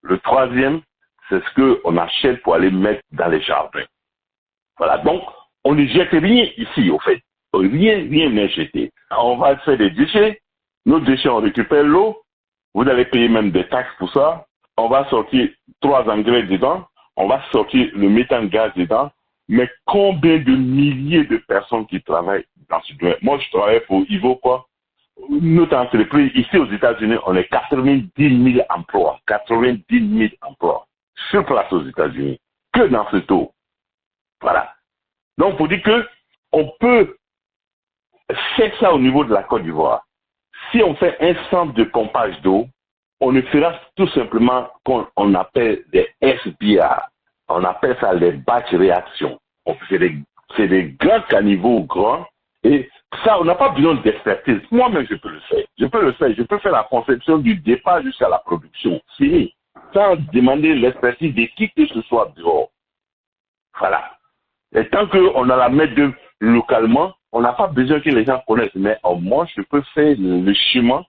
Le troisième, c'est ce qu'on achète pour aller mettre dans les jardins. Voilà, donc on ne jette rien ici, au fait. Rien n'est jeté. On va faire des déchets. Nos déchets, on récupère l'eau. Vous allez payer même des taxes pour ça. On va sortir 3 engrais dedans. On va sortir le méthane gaz dedans. Mais combien de milliers de personnes qui travaillent dans ce domaine? Moi, je travaille pour Ivoquois. Notre entreprise, ici aux États-Unis, on est 90 000 emplois. 90 000 emplois. Sur place aux États-Unis. Que dans ce taux. Voilà. Donc, pour dire que on peut faire ça au niveau de la Côte d'Ivoire. Si on fait un centre de pompage d'eau, on le fera tout simplement qu'on appelle des SBR. On appelle ça les batch réactions. C'est des grands caniveaux grands et ça, on n'a pas besoin d'expertise. Moi-même, je peux le faire. Je peux faire la conception du départ jusqu'à la production. Fini. Sans demander l'expertise de qui que ce soit dehors. Voilà. Et tant qu'on a la main d'œuvre localement, on n'a pas besoin que les gens connaissent. Mais moi, je peux faire le chemin,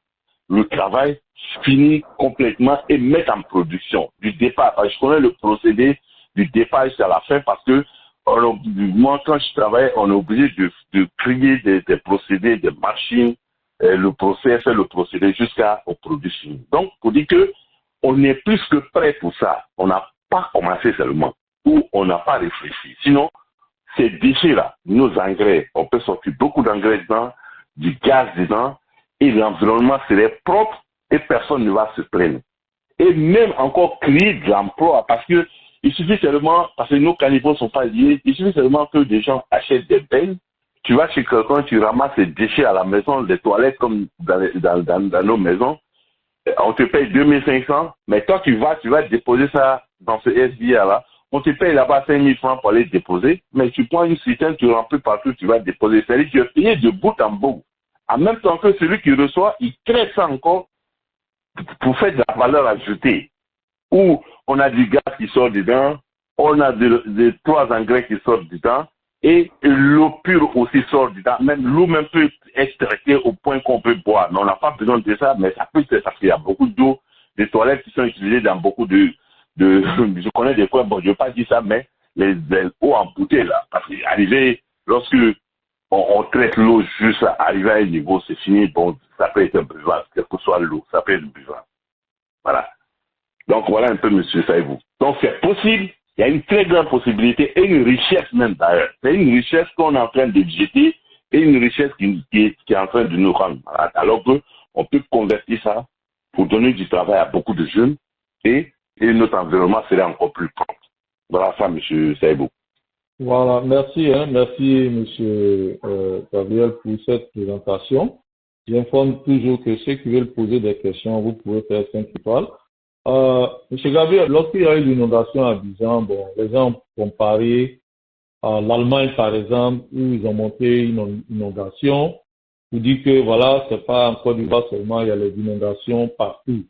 le travail, finir complètement et mettre en production du départ. Je connais le procédé du départ jusqu'à la fin parce que moi, quand je travaille, on est obligé de créer des procédés, des machines, faire le procédé jusqu'au produit fini. Donc, pour dire que on est plus que prêt pour ça. On n'a pas commencé seulement ou on n'a pas réfléchi. Sinon, ces déchets-là, nos engrais, on peut sortir beaucoup d'engrais dedans, du gaz dedans, et l'environnement serait propre et personne ne va se plaindre. Et même encore créer de l'emploi, parce que il suffit seulement, parce que nos caniveaux ne sont pas liés, il suffit seulement que des gens achètent des bennes, tu vas chez quelqu'un, tu ramasses les déchets à la maison, des toilettes comme dans nos maisons, on te paye 2500, mais toi tu vas déposer ça dans ce SBA-là, on te paye là-bas 5000 francs pour aller déposer, mais tu prends une citerne, tu remplis partout, tu vas déposer. C'est-à-dire que tu es payé de bout en bout. En même temps que celui qui reçoit, il crée ça encore pour faire de la valeur ajoutée. Où on a du gaz qui sort dedans, on a des 3 engrais qui sortent dedans, et l'eau pure aussi sort dedans. Même l'eau même peut être traitée au point qu'on peut boire. Mais on n'a pas besoin de ça, mais ça peut être parce qu'il y a beaucoup d'eau, des toilettes qui sont utilisées dans beaucoup je connais des coins, bon, je ne vais pas dire ça, mais les eaux en bouteille, là, parce qu'arriver, lorsque on traite l'eau juste à arriver à un niveau, c'est fini, bon, ça peut être un buvable, quelle que soit l'eau, ça peut être buvable. Voilà. Donc, voilà un peu, monsieur Saïbou. Donc, c'est possible, il y a une très grande possibilité, et une richesse même d'ailleurs. C'est une richesse qu'on est en train de jeter, et une richesse qui est en train de nous rendre malades. Alors qu'on peut convertir ça pour donner du travail à beaucoup de jeunes, et notre environnement serait encore plus propre. Voilà ça, M. Saïbou. Voilà, merci, M. Gabriel, pour cette présentation. J'informe toujours que ceux qui veulent poser des questions, vous pouvez faire 5 étoiles. M. Gabriel, lorsqu'il y a eu l'inondation à Abidjan, bon, les gens ont comparé à l'Allemagne, par exemple, où ils ont montré une inondation, pour dire que voilà, c'est pas en Côte d'Ivoire seulement, il y a les inondations partout.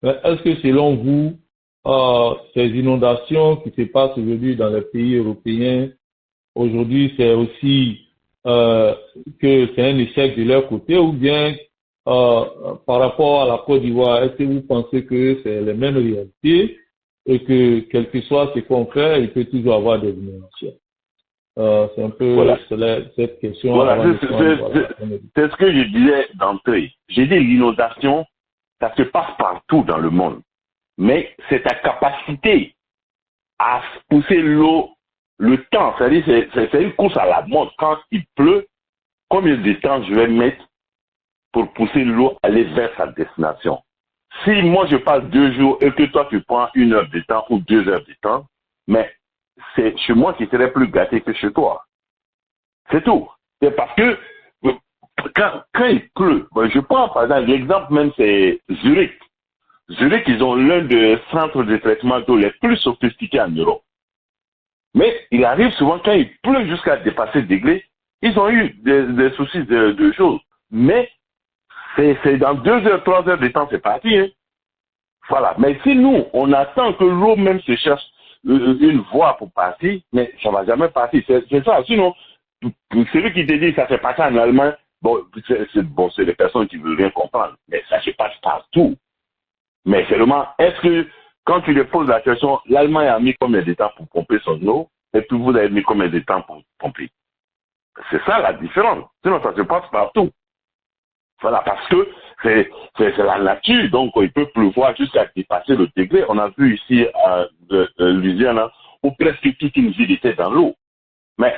Mais est-ce que selon vous, ces inondations qui se passent aujourd'hui dans les pays européens, aujourd'hui, c'est aussi que c'est un échec de leur côté, ou bien par rapport à la Côte d'Ivoire, est-ce que vous pensez que c'est les mêmes réalités et que quel que soit ce qu'on fait, il peut toujours avoir des inondations? C'est un peu voilà. cette question. Voilà, c'est ce que je disais d'entrée. J'ai dit l'inondation, ça se passe partout dans le monde. Mais c'est ta capacité à pousser l'eau, le temps. C'est-à-dire, c'est une course à la montre. Quand il pleut, combien de temps je vais mettre pour pousser l'eau aller vers sa destination? Si moi je passe 2 jours et que toi tu prends 1 heure de temps ou 2 heures de temps, mais c'est chez moi qui serait plus gâté que chez toi. C'est tout. C'est parce que quand il pleut, je prends par exemple l'exemple même, c'est Zurich. Zurich, ils ont l'un des centres de traitement d'eau les plus sophistiqués en Europe. Mais il arrive souvent quand il pleut jusqu'à dépasser le degré, ils ont eu des soucis de choses. Mais c'est dans 2 heures, 3 heures de temps, c'est parti. Hein. Voilà. Mais si nous, on attend que l'eau même se cherche une voie pour partir, mais ça va jamais partir. C'est ça. Sinon, celui qui te dit ça s'est passé en Allemagne, c'est des personnes qui ne veulent rien comprendre. Mais ça se passe partout. Mais seulement, est-ce que quand tu lui poses la question, l'Allemagne a mis combien de temps pour pomper son eau, et puis vous avez mis combien de temps pour pomper? C'est ça la différence. Sinon, ça se passe partout. Voilà, parce que c'est la nature, donc il peut pleuvoir jusqu'à dépasser le degré. On a vu ici à Louisiane, où presque toute une ville était dans l'eau. Mais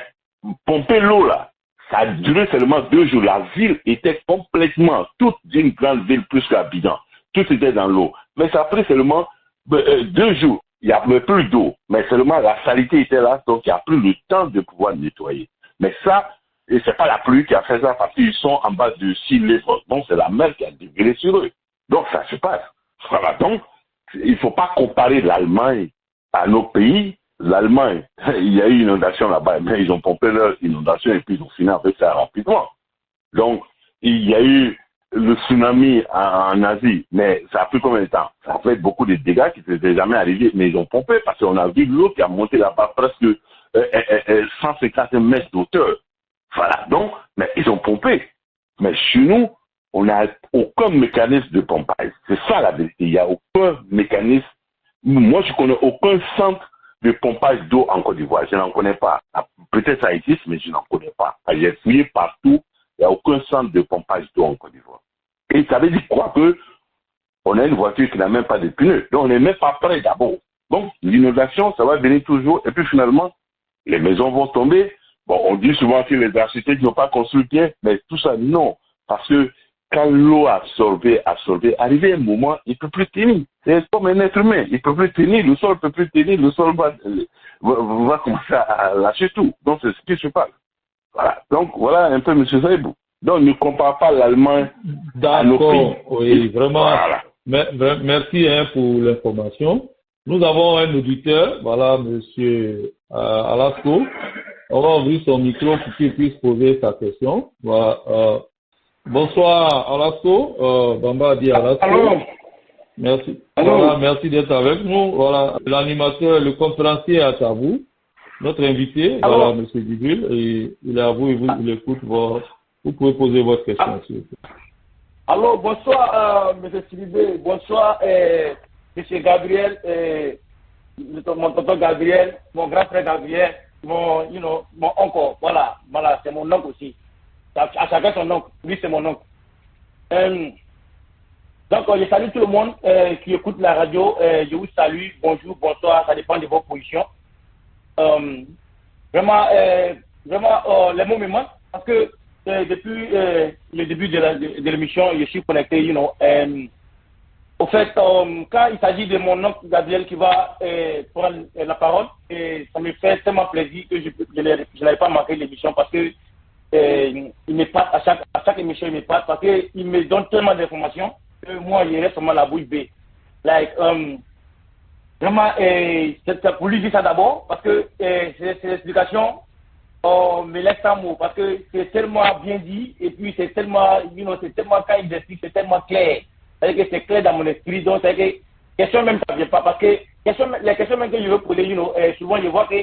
pomper l'eau là, ça a duré seulement 2 jours. La ville était complètement, toute une grande ville plus qu'Abidjan. Tout était dans l'eau. Mais ça a pris seulement 2 jours. Il n'y avait plus d'eau. Mais seulement la saleté était là, donc il n'y a plus le temps de pouvoir nettoyer. Mais ça, et c'est pas la pluie qui a fait ça parce qu'ils sont en bas de 6 mètres. Donc c'est la mer qui a dégueulé sur eux. Donc ça se passe. Voilà. Donc, il ne faut pas comparer l'Allemagne à nos pays. L'Allemagne, il y a eu une inondation là-bas, mais ils ont pompé leur inondation et puis ils ont fini avec ça rapidement. Donc, il y a eu le tsunami en Asie, mais ça a pris combien de temps? Ça a fait beaucoup de dégâts qui ne s'étaient jamais arrivés, mais ils ont pompé parce qu'on a vu l'eau qui a monté là-bas presque 150 mètres d'auteur. Voilà, donc, mais ils ont pompé. Mais chez nous, on n'a aucun mécanisme de pompage. C'est ça la vérité. Il n'y a aucun mécanisme. Moi, je ne connais aucun centre de pompage d'eau en Côte d'Ivoire. Je n'en connais pas. Peut-être ça existe, mais je n'en connais pas. J'ai fouillé partout. Il n'y a aucun centre de pompage d'eau en Côte d'Ivoire. Et ça veut dire quoi? Que on a une voiture qui n'a même pas de pneus. Donc, on n'est même pas prêt d'abord. Donc, l'inondation, ça va venir toujours. Et puis, finalement, les maisons vont tomber. Bon, on dit souvent que les architectes n'ont pas construit bien, mais tout ça, non. Parce que quand l'eau absorbée, arrivé un moment, il ne peut plus tenir. C'est comme un être humain. Il ne peut plus tenir, le sol ne peut plus tenir, le sol va commencer à lâcher tout. Donc, c'est ce qui se passe. Voilà. Donc, voilà un peu, M. Saïbou. Donc, ne compare pas l'Allemagne à nos pays. D'accord, oui, vraiment. Voilà. Merci pour l'information. Nous avons un auditeur, voilà, M. Alasco. On va ouvrir son micro pour qu'il puisse poser sa question. Voilà. Bonsoir, Alasco. Bamba dit Alasco. Allô. Merci. Allô. Voilà, merci d'être avec nous. Voilà, l'animateur, le conférencier est à vous. Notre invité, Allô. voilà, M. Dubuil, et il est à vous et il écoute. Vous pouvez poser votre question, s'il vous plaît. Allô, bonsoir, M. Sidibé. Bonsoir, M. Gabriel, mon tonton Gabriel, mon grand frère Gabriel, mon oncle. Voilà, c'est mon oncle aussi. À chacun son oncle. Lui, c'est mon oncle. Donc, je salue tout le monde qui écoute la radio. Je vous salue. Bonjour, bonsoir. Ça dépend de vos positions. Vraiment, les mots me manquent parce que depuis le début de l'émission, je suis connecté, au fait, quand il s'agit de mon oncle Gabriel qui va prendre la parole, ça me fait tellement plaisir que je n'avais pas manqué l'émission parce que il me passe à chaque émission, il me passe parce qu'il me donne tellement d'informations que moi, il reste seulement la bouche bée. Vraiment, c'est pour lui dire ça d'abord parce que c'est l'explication me laisse sans mots parce que c'est tellement bien dit et puis c'est tellement, c'est tellement quand il explique, c'est tellement clair. C'est-à-dire que c'est clair dans mon esprit, donc c'est que question même ça ne vient pas parce que les questions même que je veux poser, souvent je vois que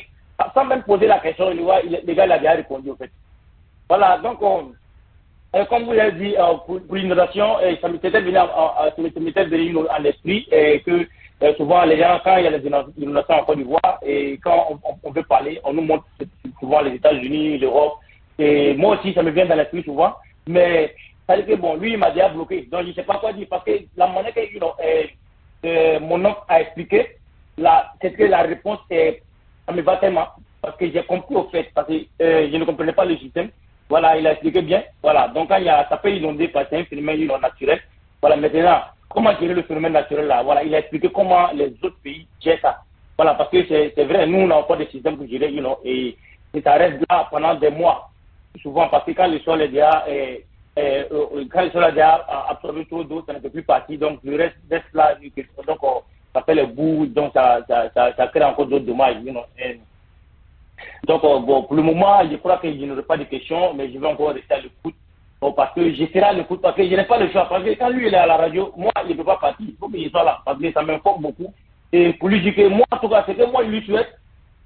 sans même poser la question, les gars il a déjà répondu en fait. Voilà, donc comme vous l'avez dit, pour l'innovation, ça m'était venu en l'esprit que souvent les gens, quand il y a les innovations en Côte d'Ivoire et quand on veut parler, on nous montre souvent les États-Unis, l'Europe, et moi aussi ça me vient dans l'esprit souvent, mais c'est-à-dire que bon, lui il m'a déjà bloqué, donc je ne sais pas quoi dire parce que la manière que mon oncle a expliqué, c'est que la réponse ça me va tellement parce que j'ai compris au fait, parce que je ne comprenais pas le système. Voilà, il a expliqué bien. Voilà, donc quand ça peut inonder parce que c'est un phénomène naturel. Voilà, maintenant, comment gérer le phénomène naturel là? Voilà, il a expliqué comment les autres pays gèrent ça. Voilà, parce que c'est vrai, nous, on n'a pas de système pour gérer, et ça reste là pendant des mois. Souvent, parce que quand le sol est déjà quand ils sont là déjà absorbé trop d'eau, ça ne peut plus partir, donc le reste là, donc ça fait les bouts, donc ça crée encore d'autres dommages. Donc bon, pour le moment, je crois que je n'aurai pas de questions, mais je vais encore rester à l'écoute. Bon, parce que je serai à l'écoute, parce que je n'ai pas le choix. Parce que quand lui il est à la radio, moi il ne peut pas partir. Il faut qu'il soit là, parce que ça m'informe beaucoup. Et pour lui dire que moi, en tout cas, c'est que moi, il lui souhaite.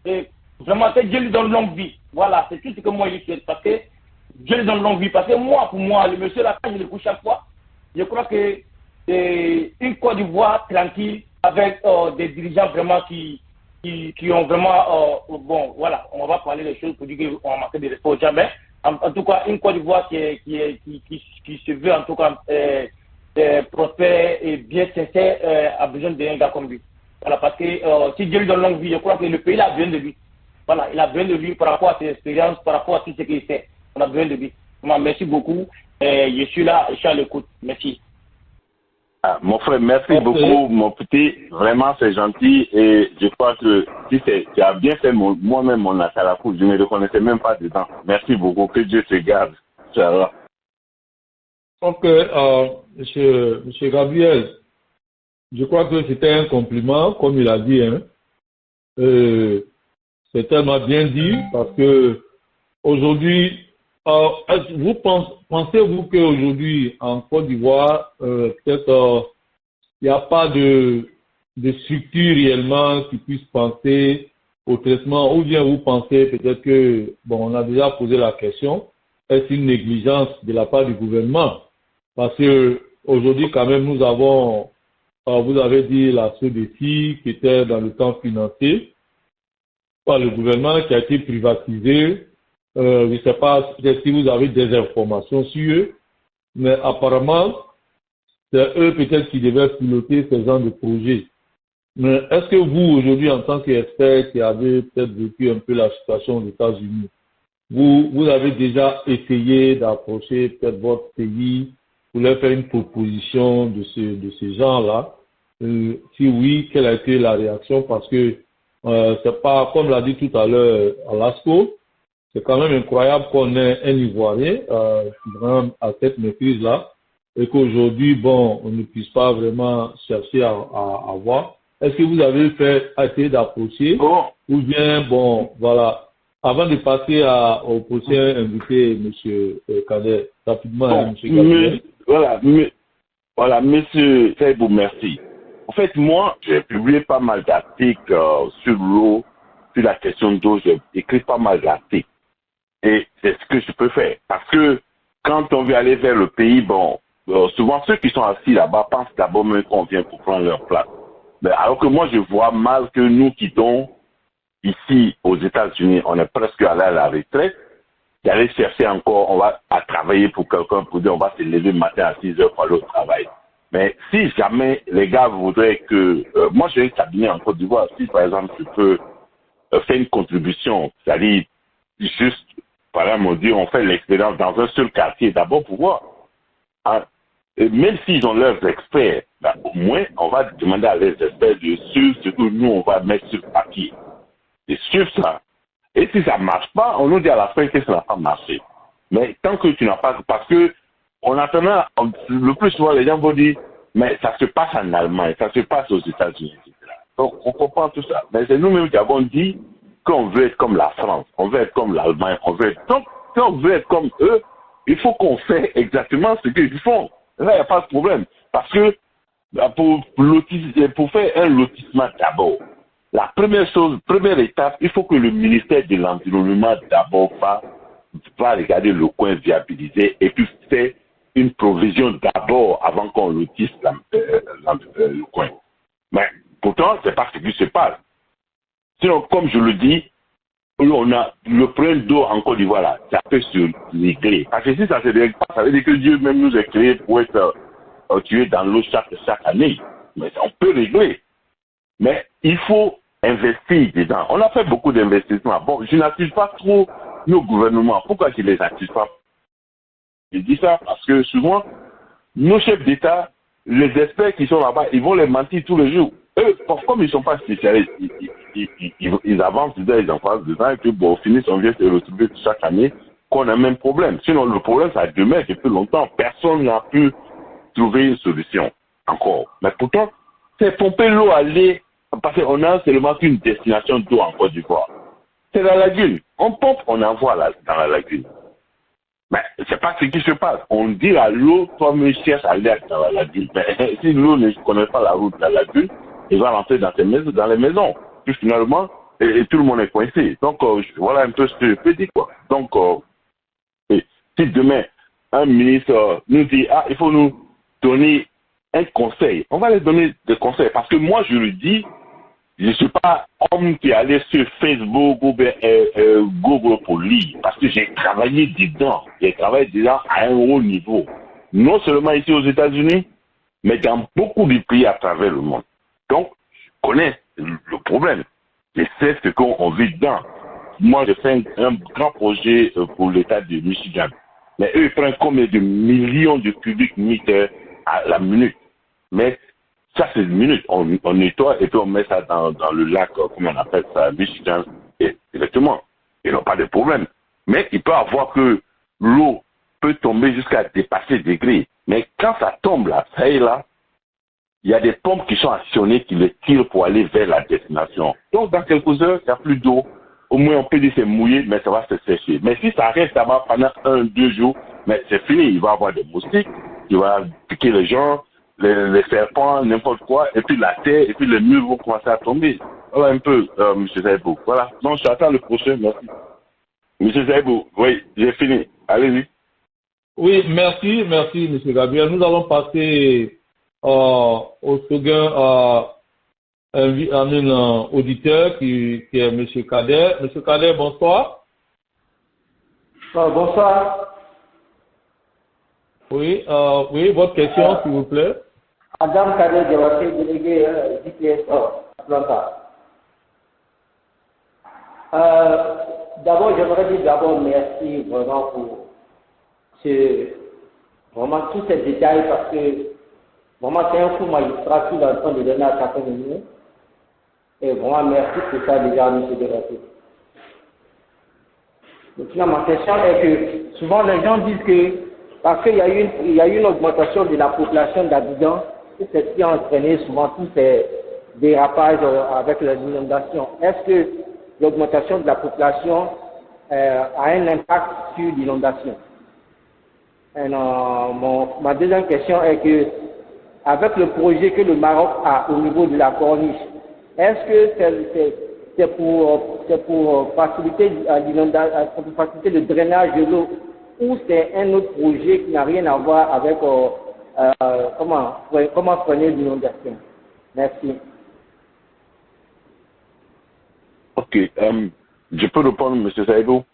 Et vraiment, que Dieu lui donne longue vie. Voilà, c'est tout ce que moi, il lui souhaite. Parce que Dieu lui donne longue vie. Parce que moi, pour moi, le monsieur là, quand je le couche chaque fois, je crois que c'est une Côte d'Ivoire tranquille, avec des dirigeants vraiment qui ont vraiment, bon, voilà, on va parler des choses pour dire qu'on a manqué de respect aux gens, mais en tout cas, une Côte d'Ivoire qui se veut en tout cas prospère et bien sincère, a besoin d'un gars comme lui. Voilà, parce que si Dieu lui donne longue vie, je crois que le pays a besoin de lui. Voilà, il a besoin de lui par rapport à ses expériences, par rapport à tout ce qu'il fait. On a besoin de lui. Merci beaucoup. Je suis là, je suis à l'écoute. Merci. Ah, mon frère, merci beaucoup, mon petit. Vraiment, c'est gentil. Et je crois que si tu as bien fait moi-même mon Asalakou, je ne me reconnaissais même pas dedans. Merci beaucoup. Que Dieu te garde. Inch'Allah. Donc, monsieur Gabriel, je crois que c'était un compliment, comme il a dit. Hein. C'est tellement bien dit parce que aujourd'hui, pensez-vous qu'aujourd'hui, en Côte d'Ivoire, peut-être il n'y a pas de structure réellement qui puisse penser au traitement, ou bien vous pensez peut-être que, bon, on a déjà posé la question, est-ce une négligence de la part du gouvernement? Parce que aujourd'hui, quand même, nous avons, vous avez dit la SODECI qui était dans le temps financé par le gouvernement, qui a été privatisé. Je ne sais pas si vous avez des informations sur eux, mais apparemment, c'est eux peut-être qui devaient piloter ce genre de projet. Mais est-ce que vous, aujourd'hui, en tant qu'expert qui avez peut-être vécu un peu la situation aux États-Unis, vous avez déjà essayé d'approcher peut-être votre pays pour leur faire une proposition de ce genre-là? Si oui, quelle a été la réaction? Parce que c'est pas, comme l'a dit tout à l'heure à l'ASCO, c'est quand même incroyable qu'on ait un Ivoirien vraiment à cette maîtrise-là et qu'aujourd'hui, bon, on ne puisse pas vraiment chercher à voir. Est-ce que vous avez essayé d'approcher ou bien, bon, voilà, avant de passer au prochain invité, M. Kader, rapidement, bon, M. Gabriel. Voilà, monsieur Seibou, merci. En fait, moi, j'ai publié pas mal d'articles sur l'eau, sur la question d'eau, j'ai écrit pas mal d'articles. Et c'est ce que je peux faire. Parce que quand on veut aller vers le pays, bon, souvent ceux qui sont assis là-bas pensent d'abord même qu'on vient pour prendre leur place. Mais alors que moi, je vois mal que nous quittons ici aux États-Unis, on est presque allé à la retraite, d'aller chercher encore, on va à travailler pour quelqu'un, pour dire on va se lever le matin à 6 heures pour aller au travail. Mais si jamais les gars voudraient que... moi, j'ai un cabinet en Côte d'Ivoire. Si, par exemple, je peux faire une contribution, c'est-à-dire juste, par exemple, on dit on fait l'expérience dans un seul quartier, d'abord pour voir. Hein, et même s'ils ont leurs experts, ben, au moins, on va demander à leurs experts de suivre ce que nous, on va mettre sur papier. Et suivre ça. Et si ça ne marche pas, on nous dit à la fin que ça n'a pas marché. Mais tant que tu n'as pas... Parce que on attend, le plus souvent, les gens vont dire, mais ça se passe en Allemagne, ça se passe aux États-Unis, etc. Donc, on comprend tout ça. Mais c'est nous-mêmes qui avons dit qu'on veut être comme la France, on veut être comme l'Allemagne, on veut être... Donc, si on veut être comme eux, il faut qu'on fasse exactement ce qu'ils font. Là, il n'y a pas de problème. Parce que pour faire un lotissement d'abord, la première étape, il faut que le ministère de l'Environnement d'abord va regarder le coin viabilisé et puis faire une provision d'abord avant qu'on lotisse le coin. Mais pourtant, c'est pas ce qui se passe. Sinon, comme je le dis, on a le problème d'eau en Côte d'Ivoire là, ça peut se régler. Parce que si ça se règle pas, ça veut dire que Dieu même nous a créé pour être tué dans l'eau chaque année. Mais on peut régler. Mais il faut investir dedans. On a fait beaucoup d'investissements. Bon, je n'accuse pas trop nos gouvernements. Pourquoi je les accuse pas? Je dis ça parce que souvent, nos chefs d'État, les experts qui sont là-bas, ils vont les mentir tous les jours. Eux, comme ils ne sont pas spécialistes, ils avancent dedans, ils en passent dedans, et puis bon, au final, on vient se retrouver chaque année, qu'on a le même problème. Sinon, le problème, ça demeure depuis longtemps. Personne n'a pu trouver une solution encore. Mais pourtant, c'est pomper l'eau à aller, parce qu'on a seulement qu'une destination d'eau en Côte d'Ivoire. C'est la lagune. On pompe, on envoie dans la lagune. Mais c'est pas ce qui se passe. On dit à l'eau, toi-même cherche à aller dans la lagune. Mais si l'eau ne connaît pas la route de la lagune, il va rentrer dans les maisons. Puis finalement, et tout le monde est coincé. Donc, voilà un peu ce que je peux dire, quoi. Donc, si demain, un ministre nous dit, il faut nous donner un conseil, on va lui donner des conseils. Parce que moi, je lui dis, je ne suis pas homme qui est allé sur Facebook ou Google pour lire. Parce que j'ai travaillé dedans. J'ai travaillé dedans à un haut niveau. Non seulement ici aux États-Unis, mais dans beaucoup de pays à travers le monde. Donc, je connais le problème. Je sais ce qu'on vit dedans. Moi, je fais un grand projet pour l'État de Michigan. Mais eux, ils prennent combien de millions de cubiques mètres à la minute. Mais ça, c'est une minute. On nettoie et puis on met ça dans le lac, comment on appelle ça, Michigan, et directement. Ils n'ont pas de problème. Mais il peut avoir que l'eau peut tomber jusqu'à dépasser des degrés. Mais quand ça tombe là, ça est là, il y a des pompes qui sont actionnées, qui les tirent pour aller vers la destination. Donc, dans quelques heures, il n'y a plus d'eau. Au moins, on peut dire que c'est mouillé, mais ça va se sécher. Mais si ça reste là-bas pendant 1-2 jours, mais c'est fini. Il va y avoir des moustiques, il va piquer les gens, les serpents, n'importe quoi, et puis la terre, et puis les murs vont commencer à tomber. Voilà un peu, M. Saïbou. Voilà. Donc, j'attends le prochain. Merci. M. Saïbou, oui, j'ai fini. Allez-y. Oui, merci, M. Gabriel. Nous allons passer au second auditeur qui est M. Kader. M. Kader, bonsoir. Bonsoir. Oui, votre question, s'il vous plaît. Adam Kader, délégué DPS Atlanta. D'abord, j'aimerais dire merci vraiment pour vraiment tous ces détails parce que vraiment c'est un coup magistrat qui est en train de donner à chacun de nous. Et vraiment merci pour ça déjà, M. Délégué. Maintenant, ma question est que souvent les gens disent que parce qu'il y a eu une augmentation de la population d'Abidjan, et c'est ce qui a entraîné souvent tous ces dérapages avec les inondations. Est-ce que l'augmentation de la population a un impact sur l'inondation? Ma deuxième question est que, avec le projet que le Maroc a au niveau de la corniche, est-ce que c'est pour faciliter le drainage de l'eau ou c'est un autre projet qui n'a rien à voir avec comment freiner l'inondation? Merci. Ok. Je peux répondre, M. Saïdou?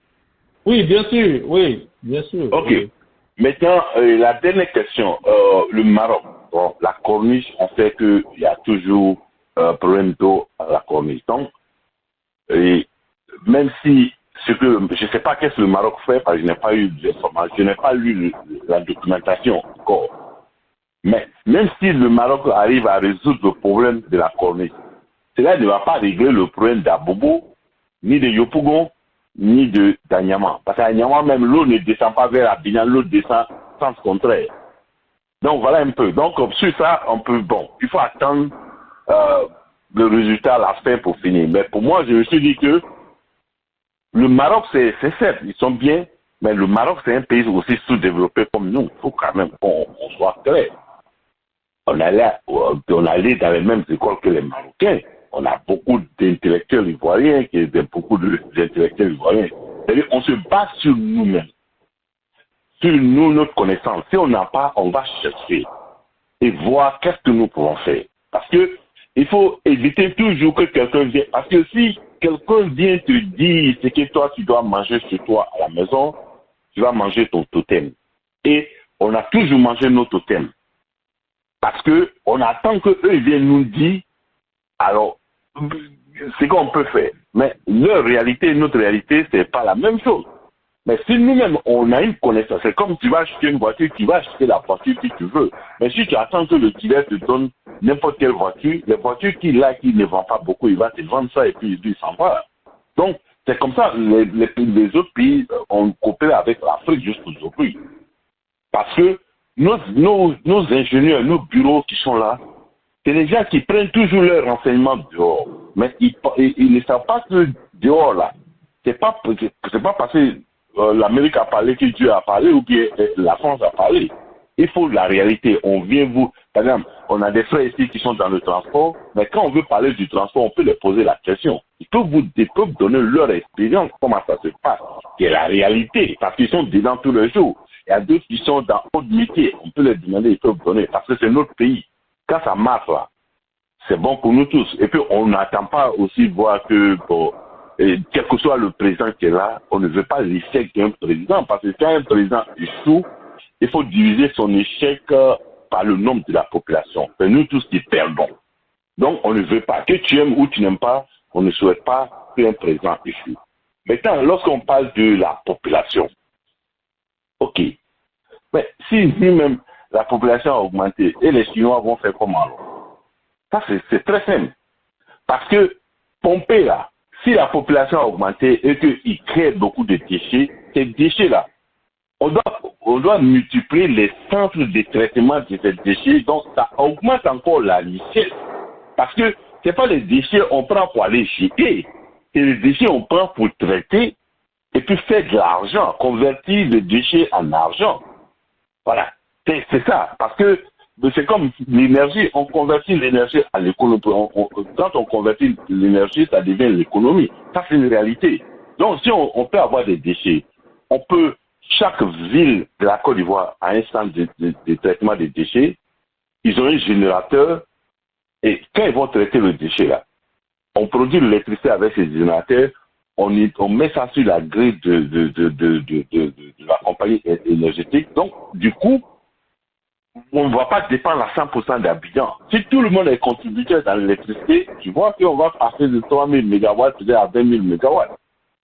Oui, bien sûr. Oui, bien sûr. Ok. Oui. Maintenant, la dernière question. Le Maroc, bon, la corniche, on sait qu'il y a toujours un problème d'eau à la corniche. Donc, même si je ne sais pas qu'est-ce que le Maroc fait, parce que je n'ai pas eu d'informations, je n'ai pas lu la documentation encore. Mais même si le Maroc arrive à résoudre le problème de la corniche, cela ne va pas régler le problème d'Abobo, ni de Yopougon, ni d'Anyama. Parce qu'à Anyama, même l'eau ne descend pas vers Abidjan, l'eau descend sens contraire. Donc voilà un peu. Donc sur ça, il faut attendre le résultat à la fin pour finir. Mais pour moi, je me suis dit que le Maroc, c'est certes, ils sont bien, mais le Maroc, c'est un pays aussi sous-développé comme nous. Il faut quand même qu'on soit clair. On allait dans les mêmes écoles que les Marocains. On a beaucoup d'intellectuels ivoiriens, beaucoup d'intellectuels ivoiriens. C'est-à-dire, on se base sur nous-mêmes, sur nous, notre connaissance. Si on n'a pas, on va chercher et voir qu'est-ce que nous pouvons faire. Parce que il faut éviter toujours que quelqu'un vienne. Parce que si quelqu'un vient te dire ce que toi, tu dois manger chez toi à la maison, tu vas manger ton totem. Et on a toujours mangé nos totems. Parce que on attend qu'eux viennent nous dire, alors, c'est qu'on peut faire. Mais leur réalité et notre réalité, c'est pas la même chose. Mais si nous-mêmes, on a une connaissance, c'est comme tu vas acheter une voiture, tu vas acheter la voiture que tu veux. Mais si tu attends que le dealer te donne n'importe quelle voiture, les voitures qu'il a, qui ne vend pas beaucoup, il va te vendre ça et puis il s'en va. Donc, C'est comme ça, les autres pays ont coopéré avec l'Afrique jusqu'aujourd'hui. Parce que nos ingénieurs, nos bureaux qui sont là, c'est les gens qui prennent toujours leurs renseignements dehors. Mais ils ne savent pas que dehors, là, c'est pas parce que l'Amérique a parlé que Dieu a parlé ou bien la France a parlé. Il faut la réalité. On vient par exemple, on a des frères ici qui sont dans le transport, mais quand on veut parler du transport, on peut leur poser la question. Ils peuvent donner leur expérience, comment ça se passe, qui est la réalité, parce qu'ils sont dedans tous les jours. Il y a d'autres qui sont dans d'autres métiers, on peut leur demander, ils peuvent donner, parce que c'est notre pays. Quand ça marche là, c'est bon pour nous tous. Et puis on n'attend pas aussi voir que, quel que soit le président qui est là, on ne veut pas l'échec d'un président, parce que quand un président échoue, il faut diviser son échec par le nombre de la population. C'est nous tous qui perdons. Donc, on ne veut pas. Que tu aimes ou tu n'aimes pas, on ne souhaite pas qu'un président échoue. Maintenant, lorsqu'on parle de la population, ok. Mais si même la population a augmenté et les Chinois vont faire comment alors? Ça, c'est très simple. Parce que pomper là, si la population a augmenté et qu'ils créent beaucoup de déchets, ces déchets-là, on doit multiplier les centres de traitement de ces déchets, donc ça augmente encore la richesse. Parce que ce n'est pas les déchets qu'on prend pour aller jeter, c'est les déchets qu'on prend pour traiter et puis faire de l'argent, convertir les déchets en argent. Voilà, c'est ça. Parce que c'est comme l'énergie, on convertit l'énergie à l'économie. Quand on convertit l'énergie, ça devient l'économie. Ça, c'est une réalité. Donc, si on peut avoir des déchets, on peut... Chaque ville de la Côte d'Ivoire a un centre de traitement des déchets. Ils ont un générateur et quand ils vont traiter le déchet là, on produit l'électricité avec ces générateurs, on met ça sur la grille de la compagnie énergétique. Donc, du coup, on ne va pas dépendre à 100% d'Abidjan. Si tout le monde est contributeur dans l'électricité, tu vois qu'on va passer de 3000 MW à 20 000 MW.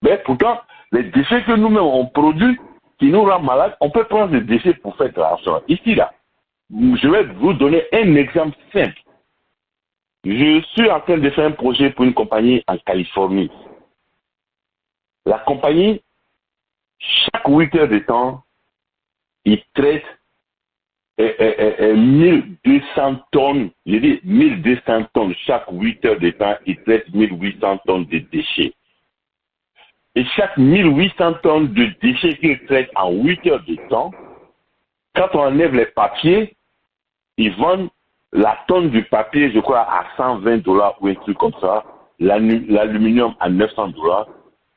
Mais pourtant, les déchets que nous-mêmes on produit, qui nous rend malades, on peut prendre des déchets pour faire de l'argent. Ici, là, je vais vous donner un exemple simple. Je suis en train de faire un projet pour une compagnie en Californie. La compagnie, chaque 8 heures de temps, il traite 1200 tonnes, je dis 1200 tonnes, chaque 8 heures de temps, il traite 1800 tonnes de déchets. Et chaque 1800 tonnes de déchets qu'il traite en 8 heures de temps, quand on enlève les papiers, ils vendent la tonne du papier, je crois, à $120 ou un truc comme ça, l'aluminium à $900.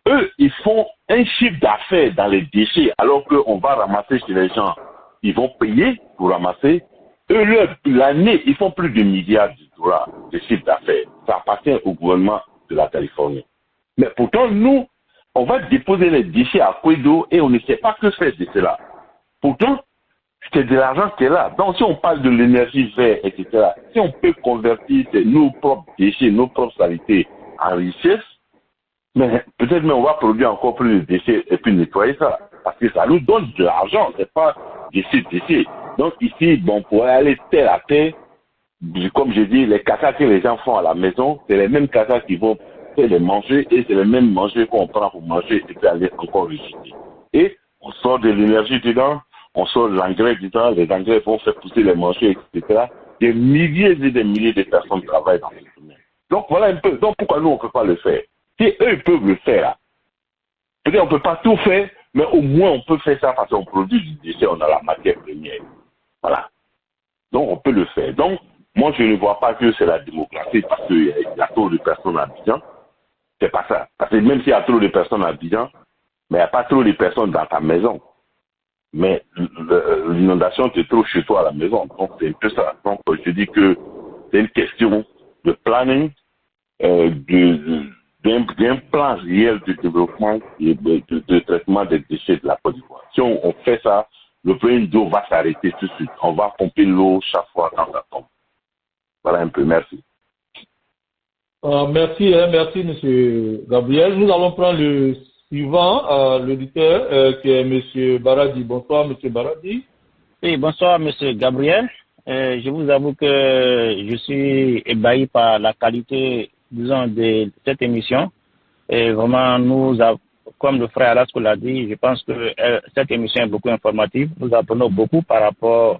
Eux, ils font un chiffre d'affaires dans les déchets, alors qu'on va ramasser chez les gens. Ils vont payer pour ramasser. Eux, l'année, ils font plus de milliards de dollars de chiffre d'affaires. Ça appartient au gouvernement de la Californie. Mais pourtant, nous, on va déposer les déchets à Kwedo et on ne sait pas que faire de cela. Pourtant, c'est de l'argent qui est là. Donc, si on parle de l'énergie verte, etc., si on peut convertir nos propres déchets, nos propres saletés en richesse, mais peut-être même on va produire encore plus de déchets et puis nettoyer ça. Parce que ça nous donne de l'argent, c'est pas déchets. Donc ici, bon, pour aller terre à terre, comme je dis, les cassas que les gens font à la maison, c'est les mêmes cassas qui vont faire les manger et c'est les mêmes manger qu'on prend pour manger et puis aller encore rejeter. Et on sort de l'énergie dedans, on sort de l'engrais dedans, les engrais vont faire pousser les manger, etc. Des milliers et des milliers de personnes travaillent dans ce domaine. Donc voilà un peu. Donc pourquoi nous on ne peut pas le faire? Si eux ils peuvent le faire, peut-être on ne peut pas tout faire, mais au moins on peut faire ça parce qu'on produit du déchet, on a la matière première. Voilà. Donc on peut le faire. Donc moi je ne vois pas que c'est la démocratie parce qu'il y a trop de personnes à Abidjan. C'est pas ça. Parce que même s'il y a trop de personnes à Abidjan, mais il n'y a pas trop de personnes dans ta maison. Mais l'inondation te trouve chez toi à la maison. Donc c'est un peu ça. Donc je dis que c'est une question de planning, d'un plan réel de développement et de traitement des déchets de la Côte d'Ivoire. Si on fait ça, le problème d'eau va s'arrêter tout de suite. On va pomper l'eau chaque fois quand ça tombe. Voilà un peu. Merci. Merci, M. Gabriel. Nous allons prendre le suivant, l'auditeur, qui est M. Baradi. Bonsoir, M. Baradi. Oui, bonsoir, M. Gabriel. Je vous avoue que je suis ébahi par la qualité, disons, de cette émission. Et vraiment, comme le frère Alasko l'a dit, je pense que cette émission est beaucoup informative. Nous apprenons beaucoup par rapport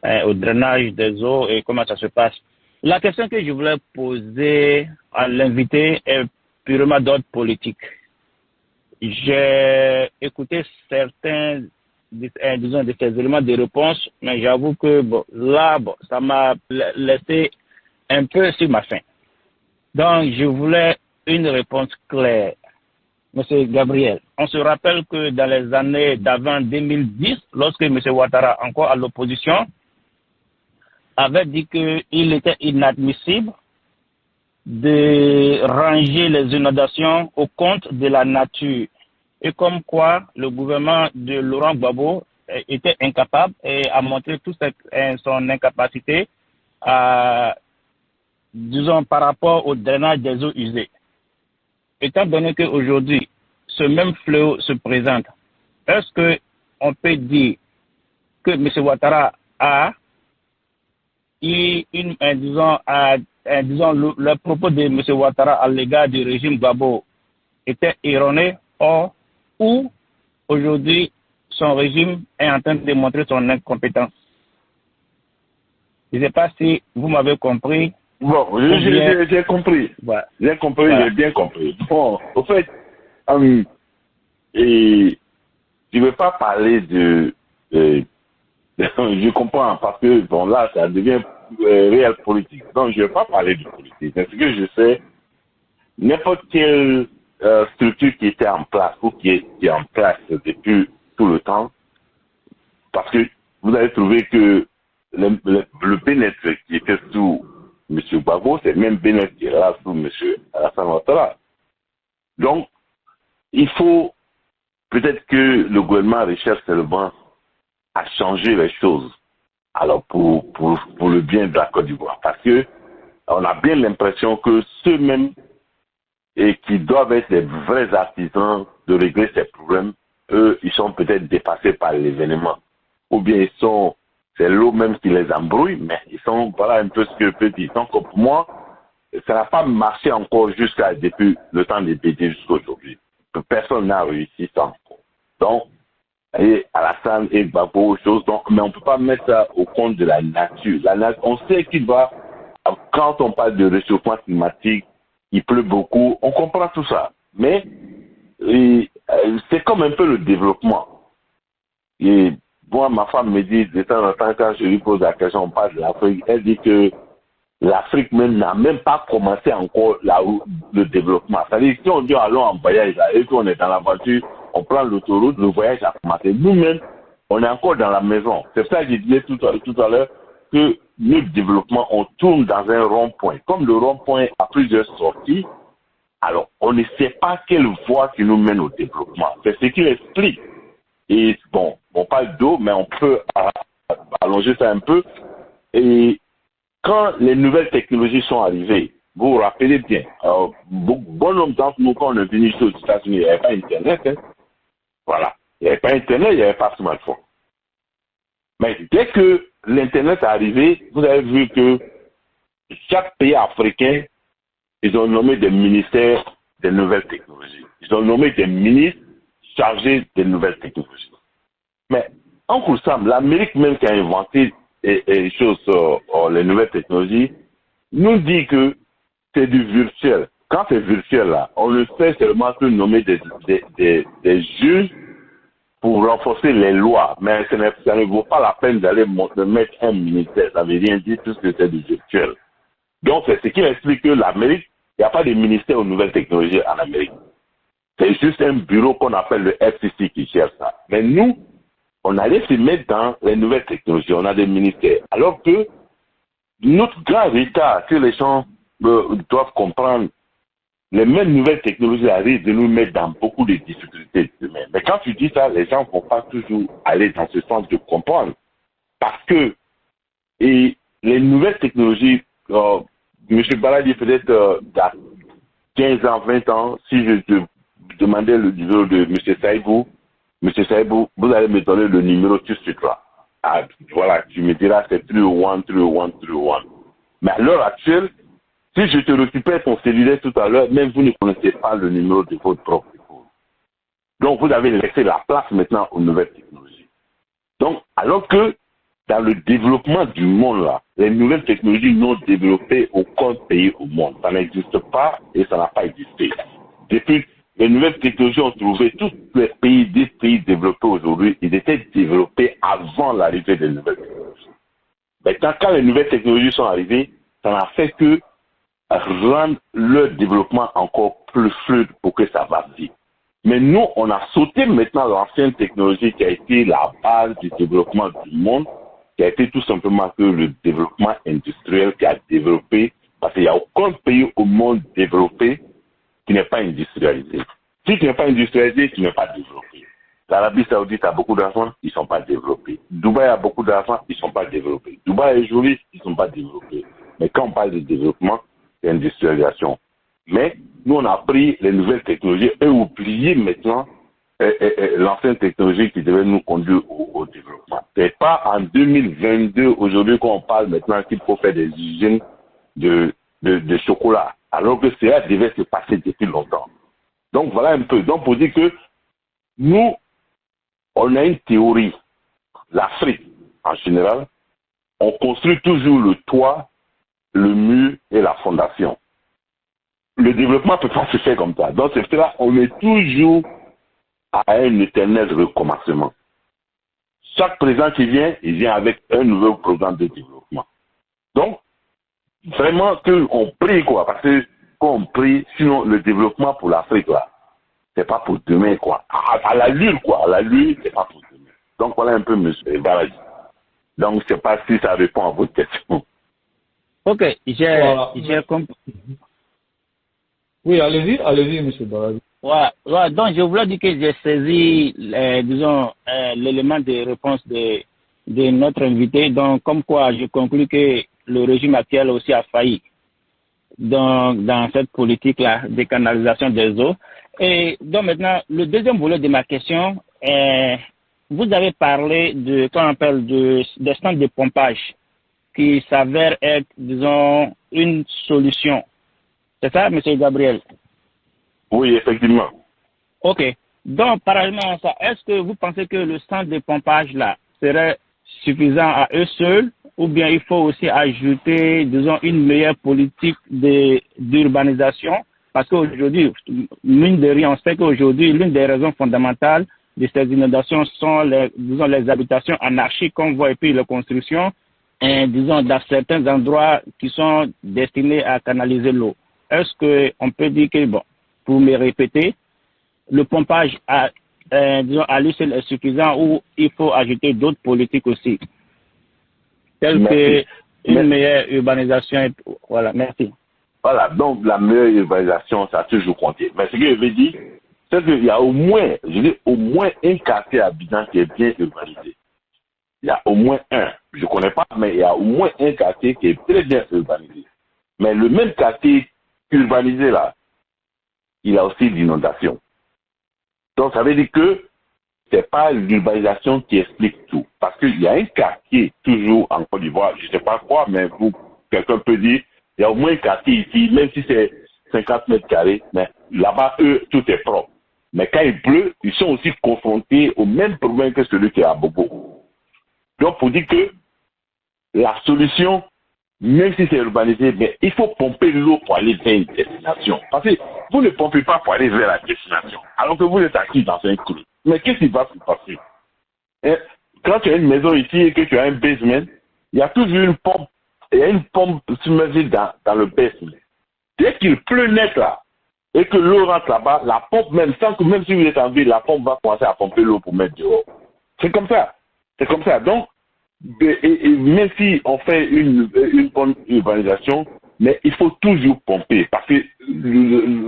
au drainage des eaux et comment ça se passe. La question que je voulais poser à l'invité est purement d'ordre politique. J'ai écouté certains, disons, de ces éléments de réponse, mais j'avoue que ça m'a laissé un peu sur ma faim. Donc, je voulais une réponse claire. Monsieur Gabriel, on se rappelle que dans les années d'avant 2010, lorsque M. Ouattara, encore à l'opposition, avait dit qu'il était inadmissible de ranger les inondations au compte de la nature. Et comme quoi le gouvernement de Laurent Gbagbo était incapable et a montré toute son incapacité disons, par rapport au drainage des eaux usées. Étant donné qu'aujourd'hui, ce même fléau se présente, est-ce qu'on peut dire que M. Ouattara a disons, le propos de M. Ouattara à l'égard du régime Gbagbo était erroné, ou aujourd'hui son régime est en train de démontrer son incompétence? Je ne sais pas si vous m'avez compris. Bon, j'ai compris. Ouais. J'ai compris, ouais. J'ai bien compris. Bon, au fait, et je ne veux pas parler je comprends, parce que bon là, ça devient réel politique. Donc, je ne vais pas parler de politique. Parce que je sais, n'importe quelle structure qui était en place ou qui est en place depuis tout le temps, parce que vous avez trouvé que le pénètre qui était sous M. Gbagbo, c'est le même pénètre qui est là sous M. Alassane Ouattara. Donc, il faut peut-être que le gouvernement recherche seulement à changer les choses. Alors, pour le bien de la Côte d'Ivoire. Parce que on a bien l'impression que ceux-mêmes qui doivent être des vrais artisans de régler ces problèmes, eux, ils sont peut-être dépassés par l'événement. Ou bien c'est l'eau même qui les embrouille, mais ils sont, voilà un peu ce que je peux dire. Donc, pour moi, ça n'a pas marché encore depuis le temps des BD jusqu'à aujourd'hui. Personne n'a réussi ça encore. Donc, et Alassane et Gbagbo, mais on ne peut pas mettre ça au compte de la nature. On sait quand on parle de réchauffement climatique, il pleut beaucoup, on comprend tout ça. Mais c'est comme un peu le développement. Et moi, ma femme me dit, de temps en temps, quand je lui pose la question, on parle de l'Afrique, elle dit que l'Afrique même n'a même pas commencé encore le développement. C'est-à-dire, si on dit allons en voyage, et qu'on est dans la voiture, on prend l'autoroute, le voyage a commencé. Nous-mêmes, on est encore dans la maison. C'est ça que je disais tout à l'heure, que le développement, on tourne dans un rond-point. Comme le rond-point a plusieurs sorties, alors on ne sait pas quelle voie qui nous mène au développement. C'est ce qu'il explique. Et bon, on parle d'eau, mais on peut allonger ça un peu. Et quand les nouvelles technologies sont arrivées, vous vous rappelez bien, bon nombre d'entre nous, quand on est venu aux États-Unis, il n'y avait pas Internet. Hein. Voilà. Il n'y avait pas Internet, il n'y avait pas smartphone. Mais dès que l'Internet est arrivé, vous avez vu que chaque pays africain, ils ont nommé des ministères des nouvelles technologies. Ils ont nommé des ministres chargés des nouvelles technologies. Mais, Uncle Sam, l'Amérique même qui a inventé les choses sur les nouvelles technologies, nous dit que c'est du virtuel. Quand c'est virtuel, là, on ne fait seulement que nommer des juges pour renforcer les lois. Mais ça ne vaut pas la peine d'aller mettre un ministère. Ça ne veut rien dire tout ce que c'est du virtuel. Donc, c'est ce qui explique que l'Amérique, il n'y a pas de ministère aux nouvelles technologies en Amérique. C'est juste un bureau qu'on appelle le FCC qui gère ça. Mais nous, on allait se mettre dans les nouvelles technologies. On a des ministères. Alors que notre grand retard, que les gens doivent comprendre, les mêmes nouvelles technologies arrivent de nous mettre dans beaucoup de difficultés demain. Mais quand tu dis ça, les gens ne vont pas toujours aller dans ce sens de comprendre. Parce que les nouvelles technologies, M. Baladi peut-être d'à 15 ans, 20 ans, si je te demandais le numéro de M. Saïbou, vous allez me donner le numéro tout de suite là. Voilà, tu me diras c'est 301, 301, 301. Mais à l'heure actuelle, Si je te récupère ton cellulaire tout à l'heure, même vous ne connaissez pas le numéro de votre propre épouse. Donc, vous avez laissé la place maintenant aux nouvelles technologies. Donc, alors que dans le développement du monde, là, les nouvelles technologies n'ont développé aucun pays au monde. Ça n'existe pas et ça n'a pas existé. Depuis les nouvelles technologies ont trouvé tous les pays, 10 pays développés aujourd'hui, ils étaient développés avant l'arrivée des nouvelles technologies. Maintenant, quand les nouvelles technologies sont arrivées, ça n'a fait que rendre leur développement encore plus fluide pour que ça va vite. Mais nous, on a sauté maintenant l'ancienne technologie qui a été la base du développement du monde, qui a été tout simplement que le développement industriel qui a développé, parce qu'il n'y a aucun pays au monde développé qui n'est pas industrialisé. Si tu n'es pas industrialisé, tu n'es pas développé. L'Arabie Saoudite a beaucoup d'argent, ils ne sont pas développés. Dubaï a beaucoup d'argent, ils ne sont pas développés. Dubaï est joli, ils ne sont pas développés. Mais quand on parle de développement, c'est industrialisation. Mais nous, on a pris les nouvelles technologies et oublié maintenant l'ancienne technologie qui devait nous conduire au développement. C'est pas en 2022, aujourd'hui, qu'on parle maintenant qu'il faut faire des usines de chocolat, alors que cela devait se passer depuis longtemps. Donc, voilà un peu. Donc, pour dire que nous, on a une théorie. L'Afrique, en général, on construit toujours le toit, le mur et la fondation. Le développement ne peut pas se faire comme ça. Dans ce fait-là, on est toujours à un éternel recommencement. Chaque président qui vient, il vient avec un nouveau programme de développement. Donc, vraiment qu'on prie, quoi, parce que quand on prie, sinon le développement pour l'Afrique, là, c'est pas pour demain, quoi. À la lune, quoi. À la lune, c'est pas pour demain. Donc, voilà un peu, monsieur Baradji. Donc, je ne sais pas si ça répond à votre question. Ok, j'ai compris. Oui, allez-y, monsieur Baradji. Ouais, donc je voulais dire que j'ai saisi, disons, l'élément de réponse de notre invité. Donc, comme quoi, je conclus que le régime actuel aussi a failli dans cette politique-là de canalisation des eaux. Et donc maintenant, le deuxième volet de ma question, vous avez parlé de, qu'on appelle des centres de pompage qui s'avèrent être, disons, une solution. C'est ça, M. Gabriel? Oui, effectivement. OK. Donc, parallèlement à ça, est-ce que vous pensez que le centre de pompage-là serait suffisant à eux seuls ou bien il faut aussi ajouter, disons, une meilleure politique d'urbanisation? Parce qu'aujourd'hui, mine de rien, on sait qu'aujourd'hui, l'une des raisons fondamentales de ces inondations sont les habitations anarchiques qu'on voit et puis les constructions, disons, dans certains endroits qui sont destinés à canaliser l'eau. Est-ce qu'on peut dire que, bon, pour me répéter, le pompage disons, à lui seul est suffisant ou il faut ajouter d'autres politiques aussi, telles que une meilleure urbanisation? Voilà, merci. Voilà, donc la meilleure urbanisation, ça a toujours compté. Mais ce que je veux dire, c'est qu'il y a au moins un quartier habitant qui est bien urbanisé. Il y a au moins un. Je ne connais pas, mais il y a au moins un quartier qui est très bien urbanisé. Mais le même quartier urbanisé là, il y a aussi l'inondation. Donc ça veut dire que ce n'est pas l'urbanisation qui explique tout. Parce qu'il y a un quartier toujours en Côte d'Ivoire, je ne sais pas quoi, mais quelqu'un peut dire, il y a au moins un quartier ici, même si c'est 50 mètres carrés, mais là-bas, eux, tout est propre. Mais quand il pleut, ils sont aussi confrontés au même problème que celui qui est à Bobo. Donc, pour dire que la solution, même si c'est urbanisé, mais il faut pomper l'eau pour aller vers une destination. Parce que vous ne pompez pas pour aller vers la destination, alors que vous êtes assis dans un creux. Mais qu'est-ce qui va se passer? Quand tu as une maison ici et que tu as un basement, il y a toujours une pompe. Il y a une pompe submergée dans le basement. Dès qu'il pleut net là, et que l'eau rentre là-bas, la pompe même, même si vous êtes en ville, la pompe va commencer à pomper l'eau pour mettre dehors. C'est comme ça. C'est comme ça. Donc, même si on fait une bonne urbanisation, mais il faut toujours pomper parce que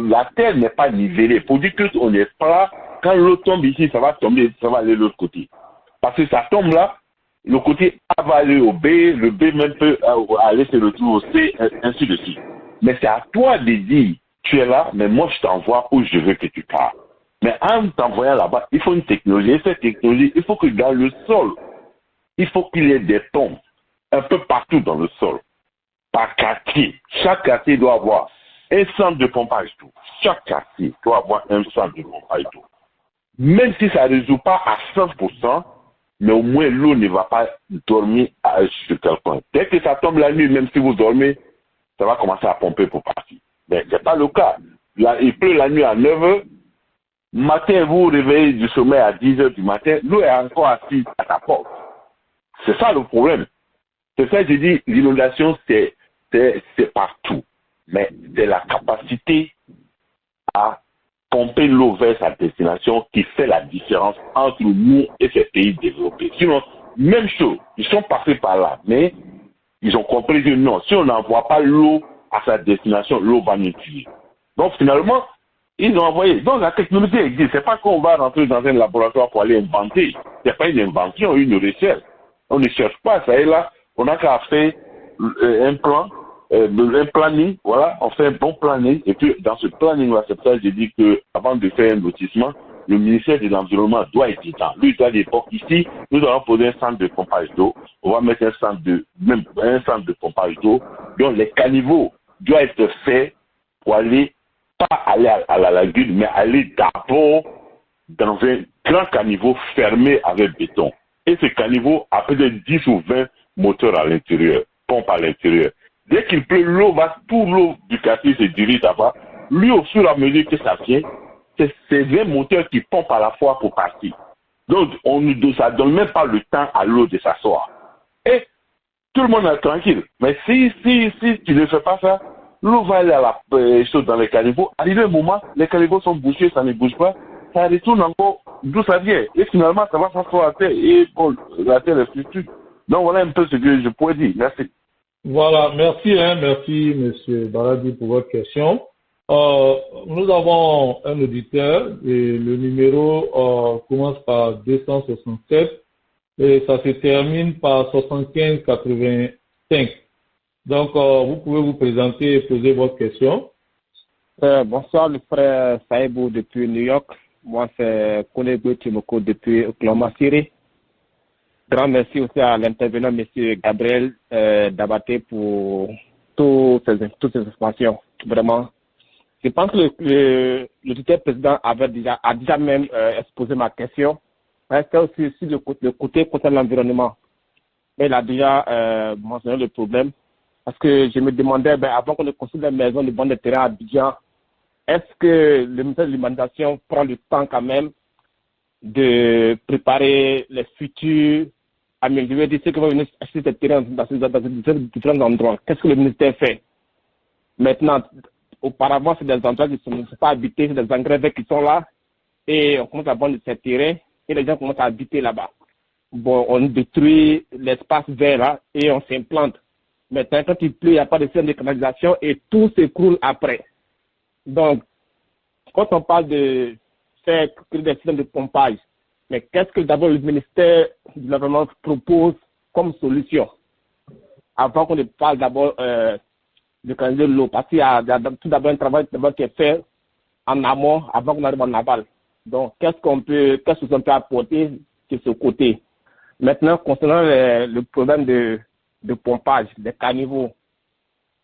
la terre n'est pas nivellée. Pour dire qu'on est plat, quand l'eau tombe ici, ça va tomber, ça va aller de l'autre côté. Parce que ça tombe là, le côté A va aller au B, le B même peut aller se retrouver au C, ainsi de suite. Mais c'est à toi de dire, tu es là, mais moi je t'envoie où je veux que tu pars. Mais en t'envoyant là-bas, il faut une technologie. Et cette technologie, il faut que dans le sol, il faut qu'il y ait des pompes un peu partout dans le sol. par quartier. Chaque quartier doit avoir un centre de pompage d'eau. Chaque quartier doit avoir un centre de pompage d'eau. Même si ça ne résout pas à 100%, mais au moins l'eau ne va pas dormir sur quelqu'un. Dès que ça tombe la nuit, même si vous dormez, ça va commencer à pomper pour partir. Mais ce n'est pas le cas. Là, il pleut la nuit à 9h. Matin, vous vous réveillez du sommeil à 10h du matin, l'eau est encore assise à ta porte. C'est ça le problème. C'est ça que j'ai dit, l'inondation, c'est partout. Mais c'est la capacité à pomper l'eau vers sa destination qui fait la différence entre nous et ces pays développés. Sinon, même chose, ils sont passés par là, mais ils ont compris que non, si on n'envoie pas l'eau à sa destination, l'eau va nous tuer. Donc finalement, ils ont envoyé. Donc la technologie existe. C'est pas qu'on va rentrer dans un laboratoire pour aller inventer. C'est pas une invention, une recherche. On ne cherche pas ça et là. On n'a qu'à faire un plan, un planning. Voilà, on fait un bon planning. Et puis dans ce planning-là, c'est pour ça que j'ai dit que avant de faire un lotissement, le ministère de l'Environnement doit être dedans. Lui, il doit dire, bon, ici, nous allons poser un centre de pompage d'eau. On va mettre un centre de pompage d'eau. Donc les caniveaux doivent être faits pour aller pas aller à la lagune, mais aller d'abord dans un grand caniveau fermé avec béton. Et ce caniveau a peut-être 10 ou 20 moteurs à l'intérieur, pompes à l'intérieur. Dès qu'il pleut, toute l'eau du quartier se dirige là-bas. Lui, au fur et à mesure que ça vient, c'est ces 20 moteurs qui pompent à la fois pour partir. Donc, ça ne donne même pas le temps à l'eau de s'asseoir. Et tout le monde est tranquille. Mais si tu ne fais pas ça, l'eau va aller à la chose dans les caniveaux. Arrivé un moment, les caniveaux sont bouchés, ça ne bouge pas. Ça retourne encore d'où ça vient. Et finalement, ça va s'asseoir à terre. Et bon, la terre est fluctue. Donc voilà un peu ce que je pourrais dire. Merci. Voilà, merci, merci M. Baradi pour votre question. Nous avons un auditeur et le numéro commence par 267 et ça se termine par 7585. Donc, vous pouvez vous présenter et poser votre question. Bonsoir, le frère Saïbou depuis New York. Moi, c'est Konego Timoko depuis Oklahoma City. Grand merci aussi à l'intervenant, M. Gabriel Dabaté, pour toutes ces informations. Vraiment. Je pense que le tuteur président a déjà même exposé ma question. C'était aussi le côté concernant l'environnement. Mais il a déjà mentionné le problème. Parce que je me demandais, avant qu'on ne construise la maison de banc de terrain à Abidjan, est-ce que le ministère de l'Alimentation prend le temps quand même de préparer les futurs améliorer ceux qui vont venir acheter ces terrains dans différents endroits? Qu'est-ce que le ministère fait? Maintenant, auparavant, c'est des endroits qui ne sont pas habités, c'est des engrais verts qui sont là, et on commence à vendre ces terrains, et les gens commencent à habiter là-bas. Bon, on détruit l'espace vert là, et on s'implante. Maintenant, quand il pleut, il n'y a pas de système de canalisation et tout s'écroule après. Donc, quand on parle de faire des systèmes de pompage, mais qu'est-ce que d'abord le ministère de l'Environnement propose comme solution? Avant qu'on ne parle d'abord de canaliser l'eau, parce qu'il y a tout d'abord un travail qui est fait en amont avant qu'on arrive en aval. Donc, qu'est-ce qu'on peut apporter de ce côté? Maintenant, concernant le problème de pompage, des caniveaux,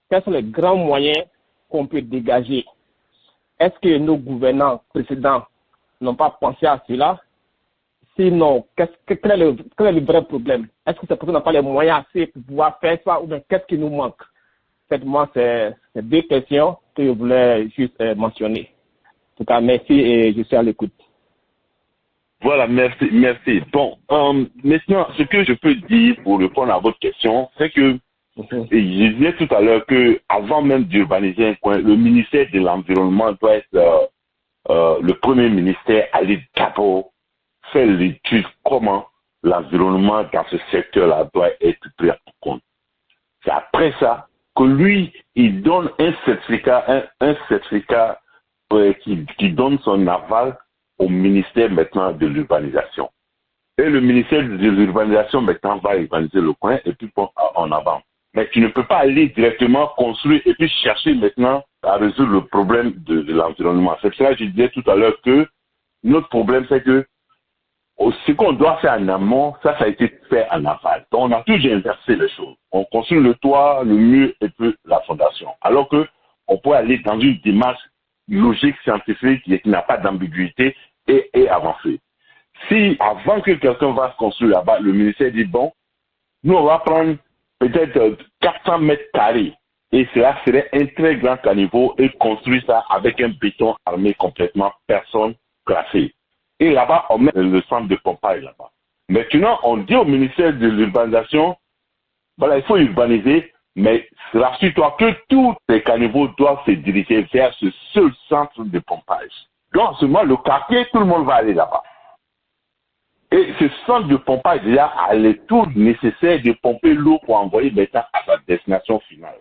quels sont les grands moyens qu'on peut dégager? Est-ce que nos gouvernants précédents n'ont pas pensé à cela? Sinon, quel est le vrai problème? Est-ce que ces personnes n'ont pas les moyens assez pour pouvoir faire ça ou bien qu'est-ce qui nous manque? Moi, c'est deux questions que je voulais juste mentionner. En tout cas, merci et je suis à l'écoute. Voilà, merci. Bon, maintenant, ce que je peux dire pour répondre à votre question, c'est que je disais tout à l'heure que avant même d'urbaniser un coin, le ministère de l'Environnement doit être le premier ministère à aller d'abord faire l'étude comment l'environnement dans ce secteur-là doit être pris en compte. C'est après ça que lui, il donne un certificat qui donne son aval au ministère maintenant de l'urbanisation. Et le ministère de l'urbanisation maintenant va urbaniser le coin et puis en avant. Mais tu ne peux pas aller directement construire et puis chercher maintenant à résoudre le problème de l'environnement. C'est pour ça que je disais tout à l'heure que notre problème, c'est que ce qu'on doit faire en amont, ça a été fait en aval. Donc, on a toujours inversé les choses. On construit le toit, le mur et puis la fondation. Alors que on peut aller dans une démarche logique, scientifique, qui n'a pas d'ambiguïté et avancer. Si, avant que quelqu'un va se construire là-bas, le ministère dit, bon, nous, on va prendre peut-être 400 mètres carrés. Et cela serait un très grand caniveau et construire ça avec un béton armé complètement, personne classé. Et là-bas, on met le centre de pompage là-bas. Maintenant, on dit au ministère de l'urbanisation, voilà, il faut urbaniser, mais rassure-toi que tous les caniveaux doivent se diriger vers ce seul centre de pompage. Donc, en ce moment, le quartier, tout le monde va aller là-bas. Et ce centre de pompage, déjà, a les tout nécessaire de pomper l'eau pour envoyer maintenant à sa destination finale.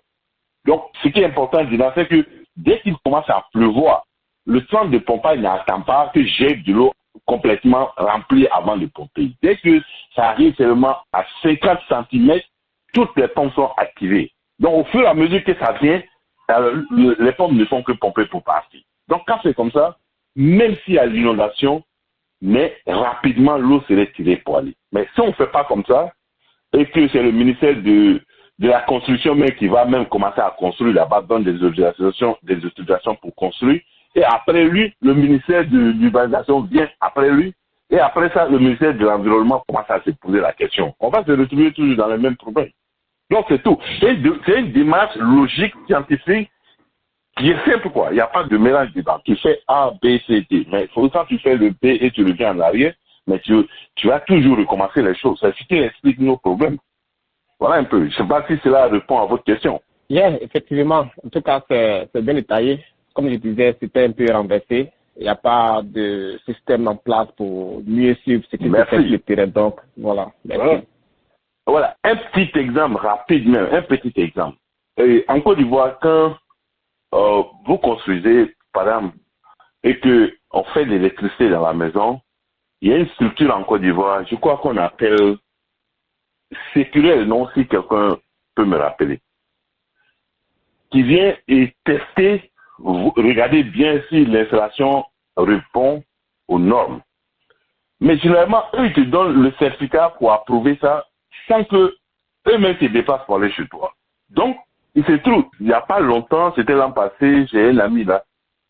Donc, ce qui est important, c'est que dès qu'il commence à pleuvoir, le centre de pompage n'attend pas que j'ai de l'eau complètement remplie avant de pomper. Dès que ça arrive seulement à 50 cm, toutes les pompes sont activées. Donc, au fur et à mesure que ça vient, les pompes ne font que pomper pour partir. Donc, quand c'est comme ça, même s'il y a l'inondation, mais rapidement, l'eau serait tirée pour aller. Mais si on ne fait pas comme ça, et que c'est le ministère de la construction même qui va même commencer à construire là-bas, donne des autorisations pour construire, et après lui, le ministère de l'urbanisation vient après lui, et après ça, le ministère de l'environnement commence à se poser la question. On va se retrouver toujours dans le même problème. Donc c'est tout. C'est une démarche logique, scientifique, qui est simple, quoi. Il n'y a pas de mélange dedans. Tu fais A, B, C, D. Mais quand tu fais le B et tu reviens en arrière, mais tu vas toujours recommencer les choses. C'est ce qui explique nos problèmes. Voilà un peu. Je ne sais pas si cela répond à votre question. Yeah, effectivement. En tout cas, c'est bien détaillé. Comme je disais, c'était un peu renversé. Il n'y a pas de système en place pour mieux suivre ce qui se fait sur le terrain. Donc, voilà. Merci. Voilà. Un petit exemple rapide même. Un petit exemple. Et en Côte d'Ivoire, quand vous construisez, par exemple, et qu'on fait de l'électricité dans la maison, il y a une structure en Côte d'Ivoire, je crois qu'on appelle Sécurel, non, si quelqu'un peut me rappeler, qui vient et tester, regardez bien si l'installation répond aux normes. Mais généralement, eux, ils te donnent le certificat pour approuver ça sans que eux-mêmes se déplacent pour aller chez toi. Donc, il se trouve, il n'y a pas longtemps, c'était l'an passé, j'ai un ami là,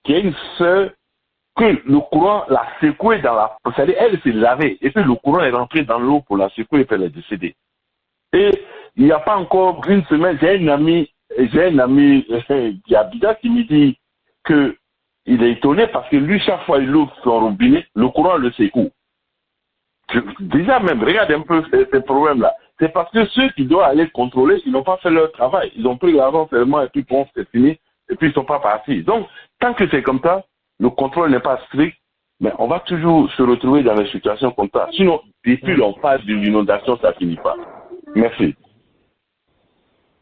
qui a une sœur que le courant l'a secouée dans la... C'est-à-dire, elle s'est lavée, et puis le courant est rentré dans l'eau pour la secouer et puis elle est décédée. Et il n'y a pas encore une semaine, j'ai un ami qui habite qui me dit que il est étonné parce que lui, chaque fois il ouvre son robinet, le courant le secoue. Déjà même, regarde un peu ces problèmes-là. C'est parce que ceux qui doivent aller contrôler, ils n'ont pas fait leur travail. Ils ont pris l'argent seulement et puis bon, c'est fini, et puis ils ne sont pas partis. Donc, tant que c'est comme ça, le contrôle n'est pas strict, mais on va toujours se retrouver dans des situations comme ça. Sinon, depuis on passe d'une inondation, ça ne finit pas. Merci.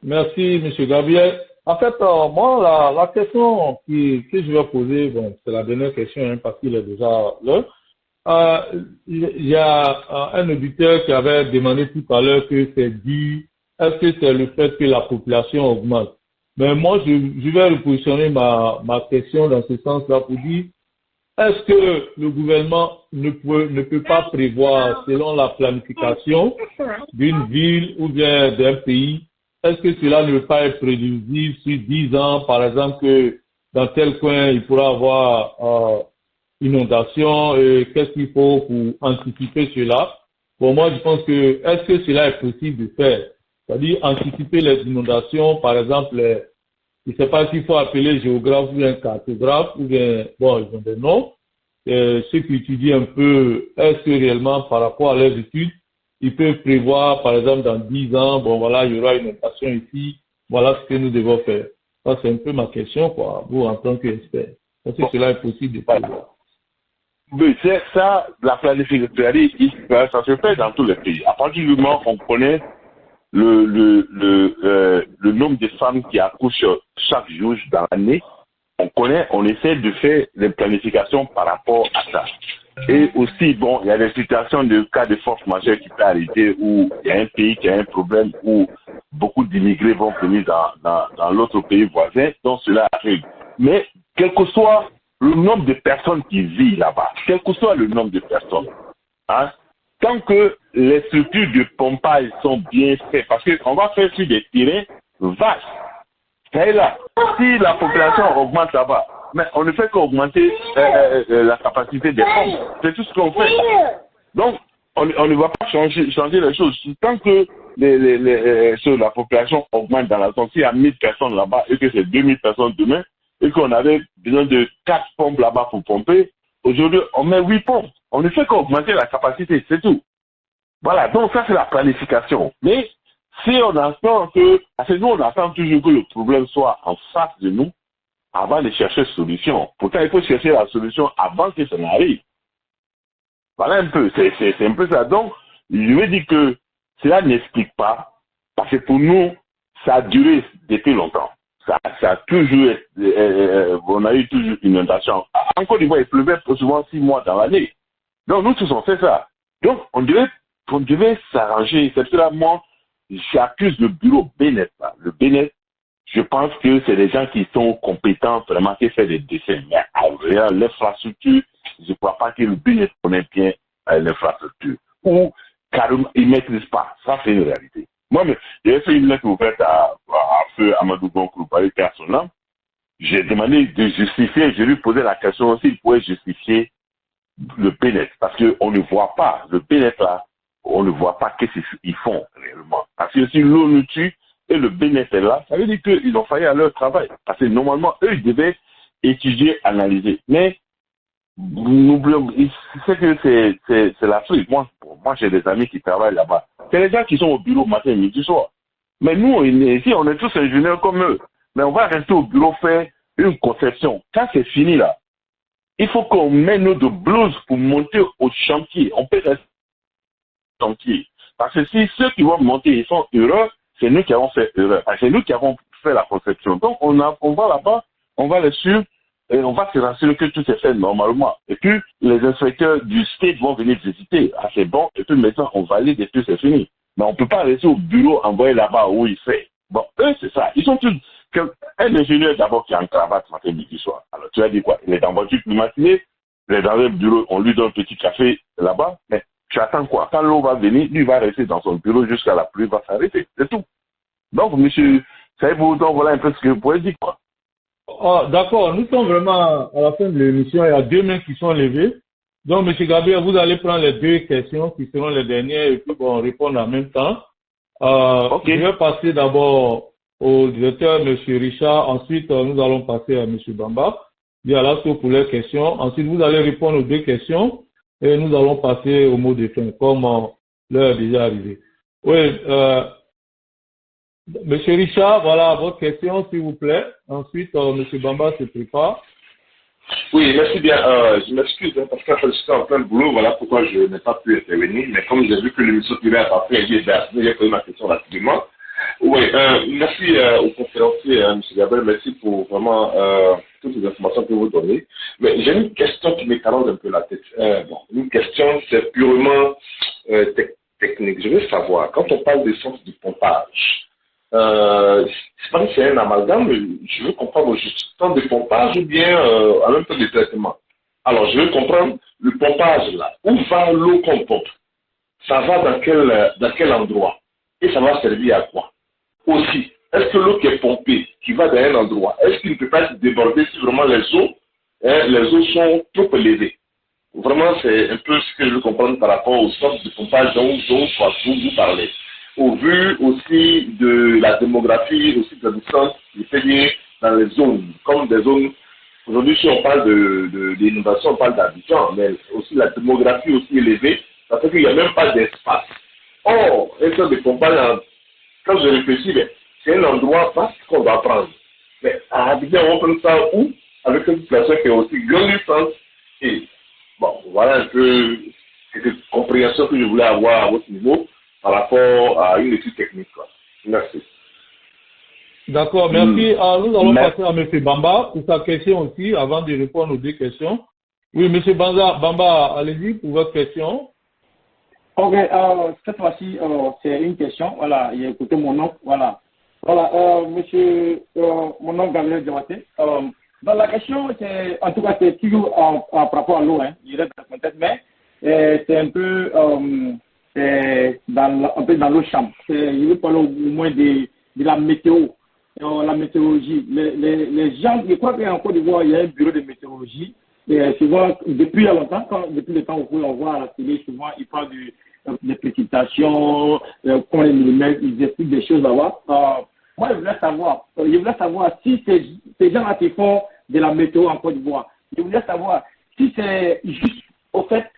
Merci, M. Gabriel. En fait, moi, la question que je vais poser, bon, c'est la dernière question, parce qu'il est déjà là. Il y a un auditeur qui avait demandé tout à l'heure que c'est dû, est-ce que c'est le fait que la population augmente? Mais moi, je vais repositionner ma question dans ce sens-là pour dire, est-ce que le gouvernement ne peut pas prévoir, selon la planification d'une ville ou bien d'un pays, est-ce que cela ne peut pas être prévisible sur 10 ans, par exemple, que dans tel coin, il pourra avoir inondation, qu'est-ce qu'il faut pour anticiper cela? Pour moi, je pense que, est-ce que cela est possible de faire? C'est-à-dire anticiper les inondations, par exemple, je ne sais pas s'il faut appeler géographe ou un cartographe, ou bien, bon, ils ont des noms, ceux qui étudient un peu, est-ce que réellement, par rapport à leurs études, ils peuvent prévoir, par exemple, dans 10 ans, bon, voilà, il y aura une inondation ici, voilà ce que nous devons faire. Ça, c'est un peu ma question, quoi, vous, en tant qu'expert. Est-ce que cela est possible de prévoir? Oui, c'est ça, la planification, ça se fait dans tous les pays. À partir du moment où on connaît le nombre de femmes qui accouchent chaque jour dans l'année, on essaie de faire des planifications par rapport à ça. Et aussi, bon, il y a des situations de cas de force majeure qui peuvent arriver où il y a un pays qui a un problème où beaucoup d'immigrés vont venir dans l'autre pays voisin, donc cela arrive. Mais, quel que soit le nombre de personnes qui vivent là-bas, quel que soit le nombre de personnes, Hein? Tant que les structures de pompage sont bien faites, parce qu'on va faire sur des terrains vastes. Et là, si la population augmente là-bas, mais on ne fait qu'augmenter la capacité des pompes. C'est tout ce qu'on fait. Donc, on ne va pas changer les choses. Tant que la population augmente dans la zone, s'il y a 1000 personnes là-bas et que c'est 2000 personnes demain, et qu'on avait besoin de 4 pompes là-bas pour pomper, aujourd'hui, on met 8 pompes. On ne fait qu'augmenter la capacité, c'est tout. Voilà, donc ça c'est la planification. Mais si on attend parce que nous on attend toujours que le problème soit en face de nous avant de chercher solution. Pourtant, il faut chercher la solution avant que ça n'arrive. Voilà un peu, c'est un peu ça. Donc, je veux dire que cela n'explique pas, parce que pour nous, ça a duré depuis longtemps. Ça a toujours, on a eu toujours une inondation. En Côte d'Ivoire, il pleuvait souvent 6 mois dans l'année. Donc, nous tous on fait ça. Donc, on devait s'arranger. C'est pour cela, moi, j'accuse le bureau Bennett. Le Bennett, je pense que c'est des gens qui sont compétents, vraiment, qui font des dessins. Mais l'infrastructure, je ne crois pas que le Bennett connaît bien l'infrastructure. Ou carrément, ils ne maîtrisent pas. Ça, c'est une réalité. Moi, j'ai fait une lettre ouverte à Feu Amadou Gonkou, par le cas son âme. J'ai demandé de justifier, je lui posais la question s'il pouvait justifier le Bennett, parce qu'on ne voit pas, le Bennett là, on ne voit pas qu'est-ce qu'ils font réellement. Parce que si l'eau nous tue et le Bennett est là, ça veut dire qu'ils ont failli à leur travail. Parce que normalement, eux, ils devaient étudier, analyser. Mais, n'oublions, c'est que c'est l'Afrique. Moi, j'ai des amis qui travaillent là-bas. C'est les gens qui sont au bureau matin, midi, soir. Mais nous, ici, on est tous ingénieurs comme eux. Mais on va rester au bureau faire une conception. Quand c'est fini là, il faut qu'on mette nos blouses pour monter au chantier. On peut rester au chantier. Parce que si ceux qui vont monter, ils sont heureux, c'est nous qui avons fait erreur. C'est nous qui avons fait la conception. Donc, on va là-bas, on va les suivre, et on va se rassurer que tout est fait normalement. Et puis, les inspecteurs du state vont venir visiter. Ah, c'est bon. Et puis maintenant, on valide et puis c'est fini. Mais on ne peut pas rester au bureau, envoyer là-bas où il fait. Bon, eux, c'est ça. Ils sont tous... Un ingénieur d'abord qui est en cravate matin, midi, soir. Alors, tu vas dire quoi? Il est en voiture climatisée, il est dans le bureau, on lui donne un petit café là-bas, mais tu attends quoi? Quand l'eau va venir, lui va rester dans son bureau jusqu'à la pluie va s'arrêter. C'est tout. Donc, monsieur Saïbou, donc voilà un peu ce que vous pouvez dire, quoi. Oh, d'accord, nous sommes vraiment à la fin de l'émission, il y a 2 mains qui sont levées. Donc, monsieur Gabriel, vous allez prendre les 2 questions qui seront les dernières et puis on répond en même temps. Okay. Je vais passer d'abord au directeur, M. Richard. Ensuite, nous allons passer à M. Bamba. Bien, là, pour les questions. Ensuite, vous allez répondre aux 2 questions et nous allons passer au mot de fin, comme l'heure est déjà arrivée. Oui, M. Richard, voilà votre question, s'il vous plaît. Ensuite, M. Bamba se prépare. Oui, merci bien. Je m'excuse parce que j'étais en plein de boulot, voilà pourquoi je n'ai pas pu intervenir. Mais comme j'ai vu que l'émission tirait à partir, j'ai posé ma question rapidement. Oui, merci au conférencier, M. Gabriel, merci pour vraiment toutes les informations que vous donnez. Mais j'ai une question qui m'éclate un peu la tête. Une question, c'est purement technique. Je veux savoir, quand on parle des centres de pompage, c'est pas que c'est un amalgame, mais je veux comprendre juste temps de pompage ou bien en même temps de traitement. Alors, je veux comprendre le pompage là. Où va l'eau qu'on pompe? Ça va dans quel endroit? Et ça va servir à quoi? Aussi, est-ce que l'eau qui est pompée, qui va dans un endroit, est-ce qu'il ne peut pas se déborder si vraiment les eaux sont trop élevées? Vraiment, c'est un peu ce que je veux comprendre par rapport au centre de pompage dont vous parlez. Au vu aussi de la démographie, aussi de la distance, c'est-à-dire dans les zones, comme des zones, aujourd'hui si on parle d'inondation, on parle d'habitants, mais aussi la démographie aussi élevée, ça fait qu'il n'y a même pas d'espace. Or, un centre de pompage, quand je réfléchis, c'est un endroit vaste qu'on doit prendre. Mais à Abidjan, on prend ça où? Avec une population qui est aussi grandissante. Et bon, voilà un peu cette compréhension que je voulais avoir à votre niveau par rapport à une étude technique. Quoi. Merci. D'accord, merci. Nous allons passer à M. Bamba pour sa question aussi, avant de répondre aux 2 questions. Oui, M. Bamba, allez-y pour votre question. Ok, cette fois-ci, c'est une question. Voilà, il a écouté mon nom. Voilà, monsieur, mon nom Gabriel Diabaté. Dans la question, en tout cas, c'est toujours par rapport à l'eau, hein, il reste dans le contexte, mais c'est un peu un peu dans l'eau chambre. Je veux parler au moins de la météo, la météorologie. Les gens, je crois qu'en Côte d'Ivoire, il y a un bureau de météorologie. Et souvent, depuis longtemps, depuis le temps où on voit à la télé, souvent, ils parlent des précipitations, combien de millimètres, ils expliquent des choses là-bas. Moi, je voulais savoir si ces gens-là qui font de la météo en Côte d'Ivoire, je voulais savoir si c'est juste, au fait,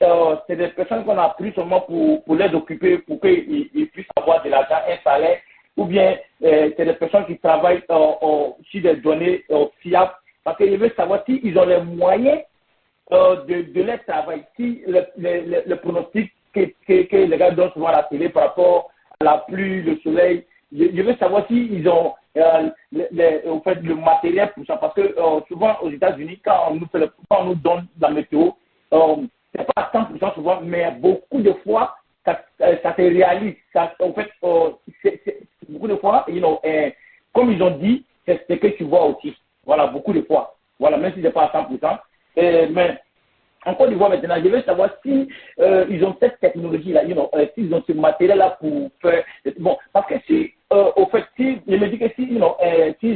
c'est des personnes qu'on a pris seulement pour les occuper, pour qu'ils puissent avoir de l'argent, un salaire, ou bien c'est des personnes qui travaillent sur des données fiables. Parce que je veux savoir s'ils ont les moyens de leur travail, si le pronostic que les gars donnent souvent à la télé par rapport à la pluie, le soleil, je veux savoir s'ils ont au fait, le matériel pour ça. Parce que souvent aux États-Unis, quand on nous donne la météo, c'est pas à 100% souvent, mais beaucoup de fois, ça se réalise. En fait, beaucoup de fois, comme ils ont dit, c'est ce que tu vois aussi. Voilà, beaucoup de fois. Voilà, même si c'est pas à 100%. Mais en Côte d'Ivoire maintenant, je veux savoir si ils ont cette technologie-là, s'ils ont ce matériel-là pour faire. Bon, parce que si, au fait, je me dis que s'ils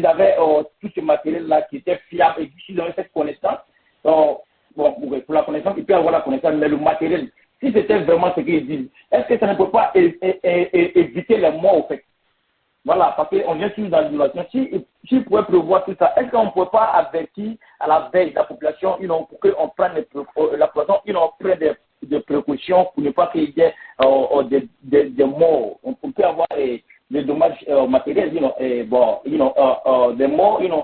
avaient tout ce matériel-là qui était fiable et s'ils avaient cette connaissance, bon, pour la connaissance, ils peuvent avoir la connaissance, mais le matériel, si c'était vraiment ce qu'ils disent, est-ce que ça ne peut pas éviter les morts, au fait? Voilà, parce qu'on vient toujours dans l'innovation. Si on pouvait prévoir tout ça, est-ce qu'on ne pourrait pas avertir à la veille la population, pour qu'on prenne la population, prenne des précautions pour ne pas qu'il y ait des morts. On peut avoir des dommages matériels, des morts,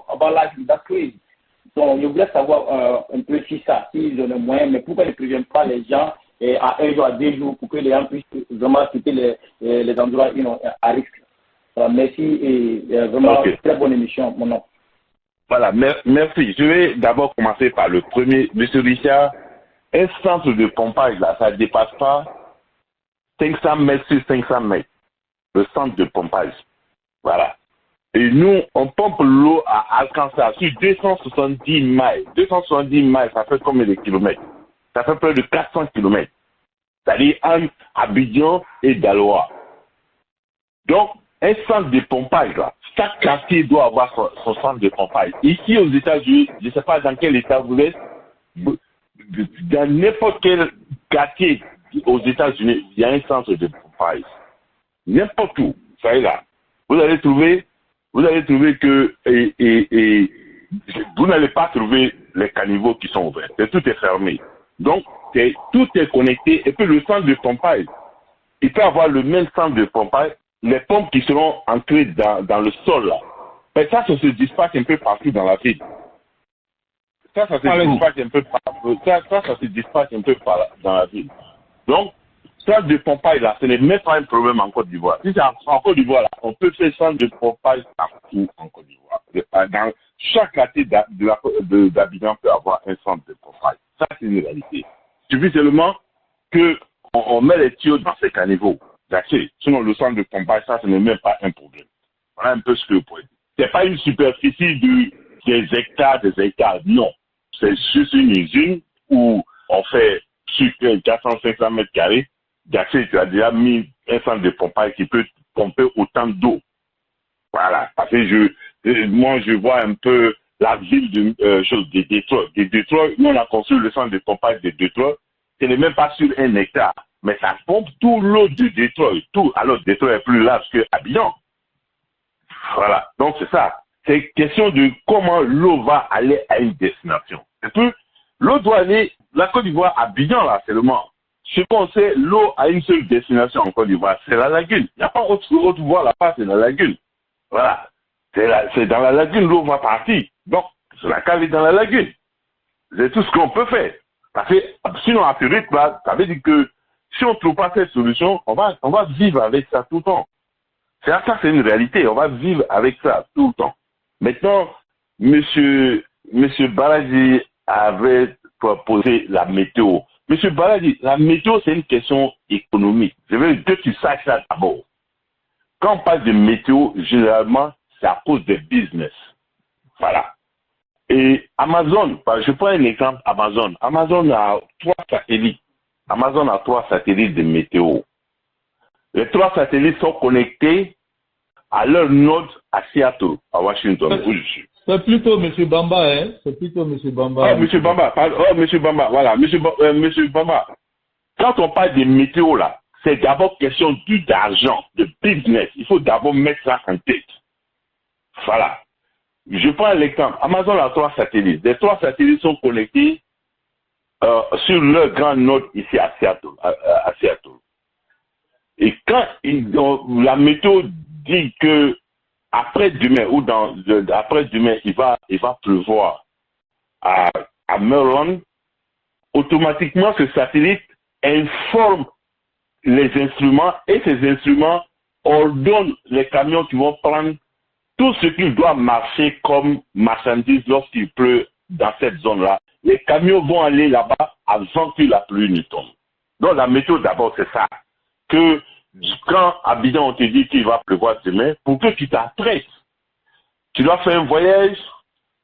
about life, that's crazy. Donc, je voulais savoir un peu si ça, s'ils ont les moyens, mais pourquoi ils ne préviennent pas les gens à 1 jour, à 2 jours, pour que les gens puissent vraiment quitter les endroits à risque. Merci et vraiment très bonne émission, mon nom. Voilà, merci. Je vais d'abord commencer par le premier. Monsieur Richard, un centre de pompage, là, ça ne dépasse pas 500 mètres sur 500 mètres. Le centre de pompage. Voilà. Et nous, on pompe l'eau à Alcançar sur 270 miles. 270 miles, ça fait combien de kilomètres? Ça fait près de 400 kilomètres. C'est-à-dire entre Abidjan et Daloa. Donc, un centre de pompage, là, chaque quartier doit avoir son centre de pompage. Ici, aux États-Unis, je ne sais pas dans quel état vous êtes, dans n'importe quel quartier aux États-Unis, il y a un centre de pompage. N'importe où, ça est là. Vous allez trouver que vous n'allez pas trouver les caniveaux qui sont ouverts. Tout est fermé. Donc, tout est connecté. Et puis, le centre de pompage, il peut avoir le même centre de pompage, les pompes qui seront ancrées dans le sol, là. Mais ça se dispatche un peu partout dans la ville. Ça se dispatche un peu dans la ville. Donc, centre de pompage, là, ce n'est même pas un problème en Côte d'Ivoire. Si c'est en Côte d'Ivoire, là, on peut faire centre de pompage partout en Côte d'Ivoire. Dans chaque quartier d'Abidjan peut avoir un centre de pompage. Ça, c'est une réalité. Il suffit seulement qu'on met les tuyaux dans ces caniveaux. Sinon, le centre de pompage, ça, ce n'est même pas un problème. Voilà un peu ce que vous pouvez dire. Ce n'est pas une superficie des hectares. Non. C'est juste une usine où on fait sur 400-500 mètres carrés. D'accès, tu as déjà mis un centre de pompage qui peut pomper autant d'eau. Voilà. Parce que moi, je vois un peu la ville de Détroit. Nous, on a construit le centre de pompage de Détroit. Ce n'est même pas sur 1 hectare. Mais ça pompe tout l'eau de Détroit. Alors, Détroit est plus large que Abidjan. Voilà. Donc, c'est ça. C'est question de comment l'eau va aller à une destination. Et puis, l'eau doit aller, la Côte d'Ivoire, Abidjan, là, seulement. Ce qu'on sait, l'eau a une seule destination en Côte d'Ivoire, c'est la lagune. Il n'y a pas autre voie là-bas, c'est la lagune. Voilà. C'est dans la lagune, l'eau va partir. Donc, c'est la cale est dans la lagune. C'est tout ce qu'on peut faire. Parce que, sinon, à ce rythme-là, ça veut dire que si on ne trouve pas cette solution, on va vivre avec ça tout le temps. Ça, c'est une réalité. On va vivre avec ça tout le temps. Maintenant, Monsieur Baladji avait proposé la météo. Monsieur Baladji, la météo, c'est une question économique. Je veux que tu saches ça d'abord. Quand on parle de météo, généralement, c'est à cause des business. Voilà. Et Amazon, je prends un exemple, Amazon a 3 satellites. Amazon a 3 satellites de météo. Les 3 satellites sont connectés à leur node à Seattle, à Washington, où je suis. C'est plutôt M. Bamba, hein? C'est plutôt M. Bamba. Ah, M. Bamba, pardon. Oh, M. Bamba, voilà. Monsieur Bamba. Quand on parle de météo, là, c'est d'abord question d'argent, de business. Il faut d'abord mettre ça en tête. Voilà. Je prends l'exemple. Amazon a 3 satellites. Les 3 satellites sont connectés sur leur grand node ici à Seattle. À Seattle. Et quand la météo dit que après-demain ou après-demain, il va pleuvoir à Maryland, automatiquement ce satellite informe les instruments et ces instruments ordonnent les camions qui vont prendre tout ce qui doit marcher comme marchandises lorsqu'il pleut dans cette zone-là. Les camions vont aller là-bas avant que la pluie ne tombe. Donc la météo d'abord c'est ça. Que quand à Bidon on te dit qu'il va pleuvoir demain, pour que tu t'apprêtes, tu dois faire un voyage,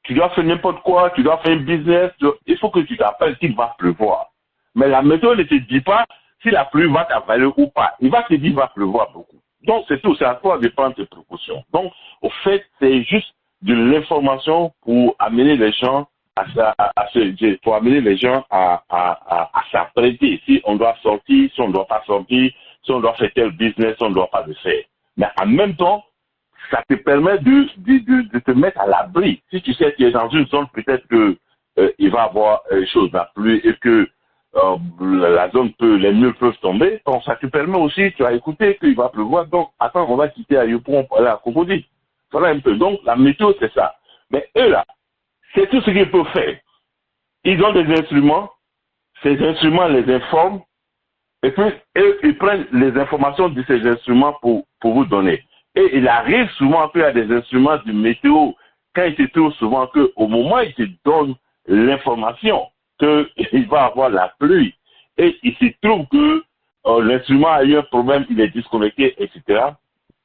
tu dois faire n'importe quoi, tu dois faire un business, il faut que tu t'appelles qu'il va pleuvoir. Mais la météo ne te dit pas si la pluie va t'avaler ou pas. Il va te dire qu'il va pleuvoir beaucoup. Donc c'est tout, c'est à toi de prendre tes précautions. Donc au fait, c'est juste de l'information pour amener les gens à s'apprêter. Si on doit sortir, si on ne doit pas sortir, si on doit faire tel business, si on ne doit pas le faire. Mais en même temps, ça te permet de te mettre à l'abri. Si tu sais que tu es dans une zone, peut-être que il va y avoir chose la pluie et que la zone les murs peuvent tomber. Donc ça te permet aussi, tu as écouté qu'il va pleuvoir. Donc attends, on va quitter à Yopon pour aller à Cocody. Voilà un peu. Donc la météo c'est ça. Mais eux là, c'est tout ce qu'ils peuvent faire. Ils ont des instruments, ces instruments les informent, et puis eux, ils prennent les informations de ces instruments pour vous donner. Et il arrive souvent qu'il y a des instruments de météo, quand il se trouve souvent qu'au moment où ils te donnent l'information qu'il va avoir la pluie, et il se trouve que l'instrument a eu un problème, il est disconnecté, etc.,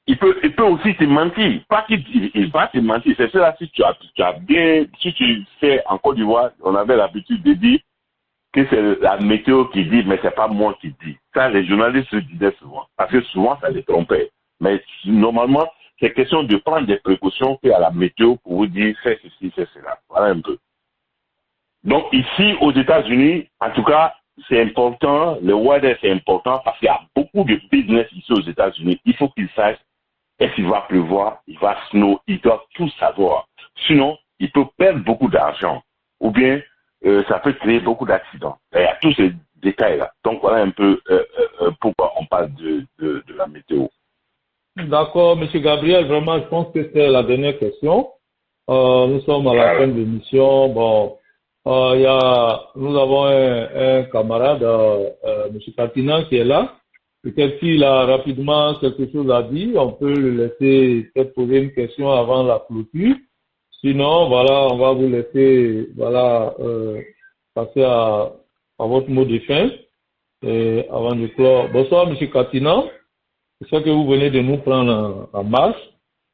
il peut aussi te mentir. Pas qu'il va te mentir. C'est cela si tu sais en Côte d'Ivoire, on avait l'habitude de dire que c'est la météo qui dit, mais c'est pas moi qui dis. Ça, les journalistes le disaient souvent. Parce que souvent, ça les trompait. Mais normalement, c'est question de prendre des précautions qu'il y a la météo pour vous dire, fais ceci, fais cela. Voilà un peu. Donc ici, aux États-Unis, en tout cas, c'est important. Le weather, c'est important parce qu'il y a beaucoup de business ici aux États-Unis. Il faut qu'ils sachent est-ce qu'il va pleuvoir, il va snow, ils doivent tout savoir. Sinon, il peut perdre beaucoup d'argent. Ou bien, ça peut créer beaucoup d'accidents. Il y a tous ces détails-là. Donc, voilà un peu pourquoi on parle de la météo. D'accord, M. Gabriel, vraiment, je pense que c'est la dernière question. Nous sommes à la fin de l'émission. Bon, nous avons un camarade, M. Katina, qui est là. Peut-être s'il a rapidement quelque chose à dire, on peut le laisser peut-être poser une question avant la clôture. Sinon, voilà, on va vous laisser, voilà, passer à votre mot de fin avant de clore. Bonsoir, M. Katina. Je sais que vous venez de nous prendre en marche.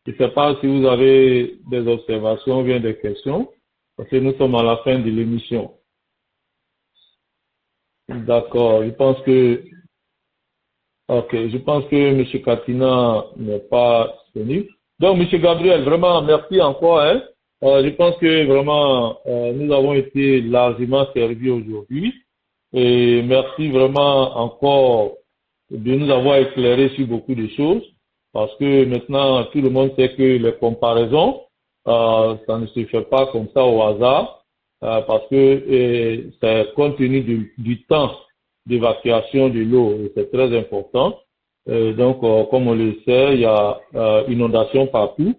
Je ne sais pas si vous avez des observations ou bien des questions, parce que nous sommes à la fin de l'émission. D'accord, je pense que M. Katina n'est pas disponible. Donc, M. Gabriel, vraiment, merci encore. Hein. Je pense que vraiment, nous avons été largement servis aujourd'hui. Et merci vraiment encore de nous avoir éclairé sur beaucoup de choses. Parce que maintenant, tout le monde sait que les comparaisons, ça ne se fait pas comme ça au hasard. Parce que c'est compte tenu du temps d'évacuation de l'eau, et c'est très important. Donc, comme on le sait, il y a inondation partout,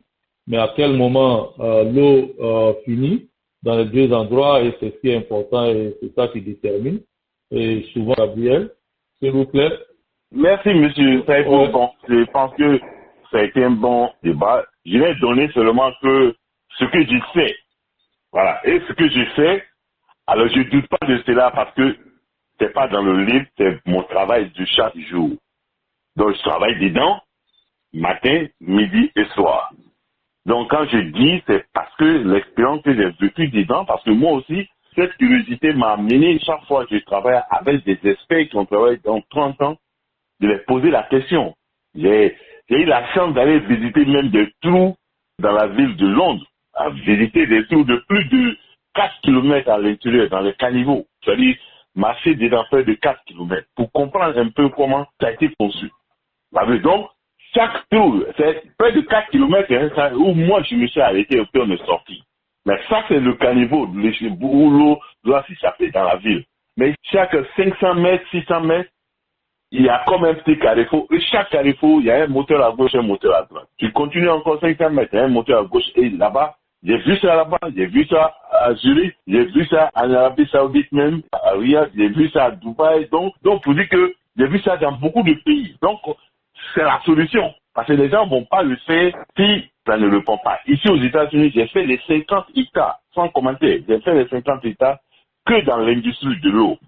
mais à quel moment l'eau finit dans les deux endroits, et c'est ce qui est important, et c'est ça qui détermine. Et souvent, Gabriel, s'il vous plaît. Merci, monsieur Saïfo. Bon, je pense que ça a été un bon débat. Je vais donner seulement que ce que je sais. Voilà. Et ce que je sais, alors je ne doute pas de cela parce que c'est pas dans le livre, c'est mon travail de chaque jour. Donc, je travaille dedans, matin, midi et soir. Donc, quand je dis, c'est parce que l'expérience que j'ai vécue dedans, parce que moi aussi, cette curiosité m'a amené, chaque fois que je travaille avec des experts qui ont travaillé dans 30 ans, de les poser la question. J'ai eu la chance d'aller visiter même des trous dans la ville de Londres, à visiter des trous de plus de 4 km à l'intérieur, dans les caniveaux. C'est-à-dire marcher des affaires de 4 km pour comprendre un peu comment ça a été conçu. Donc, chaque trou, c'est près de 4 km hein, où moi je me suis arrêté et puis on est sorti. Mais ça, c'est le caniveau où l'eau doit s'échapper dans la ville. Mais chaque 500 mètres, 600 mètres, il y a comme un petit carrefour. Et chaque carrefour, il y a un moteur à gauche et un moteur à droite. Tu continues encore 500 mètres, il y a un moteur à gauche. Et là-bas, j'ai vu ça là-bas, j'ai vu ça à Zurich, j'ai vu ça en Arabie Saoudite même, à Riyad, j'ai vu ça à Dubaï. Donc pour dire que j'ai vu ça dans beaucoup de pays. Donc, c'est la solution. Parce que les gens ne vont pas le faire si ça ne le répond pas. Ici aux États-Unis, j'ai fait les 50 hectares, sans commenter. J'ai fait les 50 hectares que dans l'industrie de l'eau.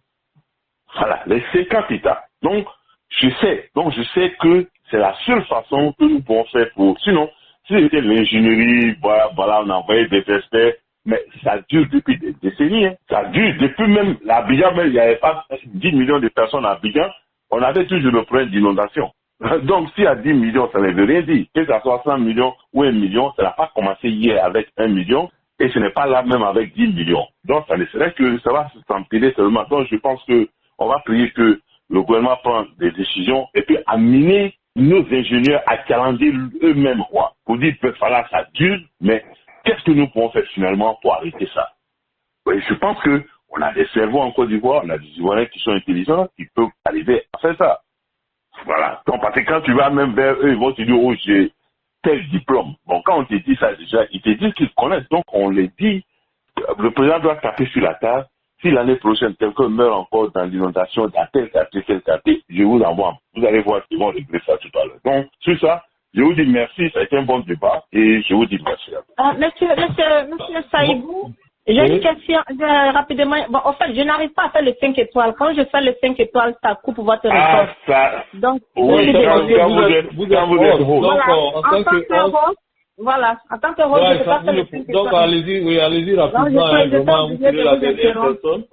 Voilà, les 50 hectares. Donc, je sais que c'est la seule façon que nous pouvons faire pour. Sinon, si c'était l'ingénierie, voilà, on envoyait des experts, mais ça dure depuis des décennies. Hein. Ça dure depuis même l'Abidjan, mais il n'y avait pas 10 millions de personnes à Abidjan. On avait toujours le problème d'inondation. Donc, s'il y a 10 millions, ça ne veut rien dire. Que ça soit 100 millions ou 1 million, ça n'a pas commencé hier avec 1 million et ce n'est pas là même avec 10 millions. Donc, ça ne serait que ça va s'empirer seulement. Donc, je pense qu'on va prier que le gouvernement prenne des décisions et puis amener nos ingénieurs à challenger eux-mêmes quoi. Pour dire que voilà, ça dure, mais qu'est-ce que nous pouvons faire finalement pour arrêter ça? Oui, je pense qu'on a des cerveaux en Côte d'Ivoire, on a des Ivoiriens qui sont intelligents, qui peuvent arriver à faire ça. Voilà. Donc, parce que quand tu vas même vers eux, ils vont te dire, oh, j'ai tel diplôme. Bon, quand on te dit ça déjà, ils te disent qu'ils connaissent. Donc, on les dit, le président doit taper sur la table. Si l'année prochaine, quelqu'un meurt encore dans l'inondation, dans tel quartier, je vous envoie. Vous allez voir qu'ils vont régler ça tout à l'heure. Donc, sur ça, je vous dis merci, ça a été un bon débat et je vous dis merci à vous. Monsieur Saïbou, j'ai une question rapidement. Bon, en fait, je n'arrive pas à faire le 5 étoiles. Quand je fais le 5 étoiles, ça coupe votre réponse. Ça. Donc, oui, quand vous êtes host. Voilà, en tant que host, je ne peux pas faire le 5 étoiles. Donc, allez-y rapidement. Donc, je suis la dernière personne.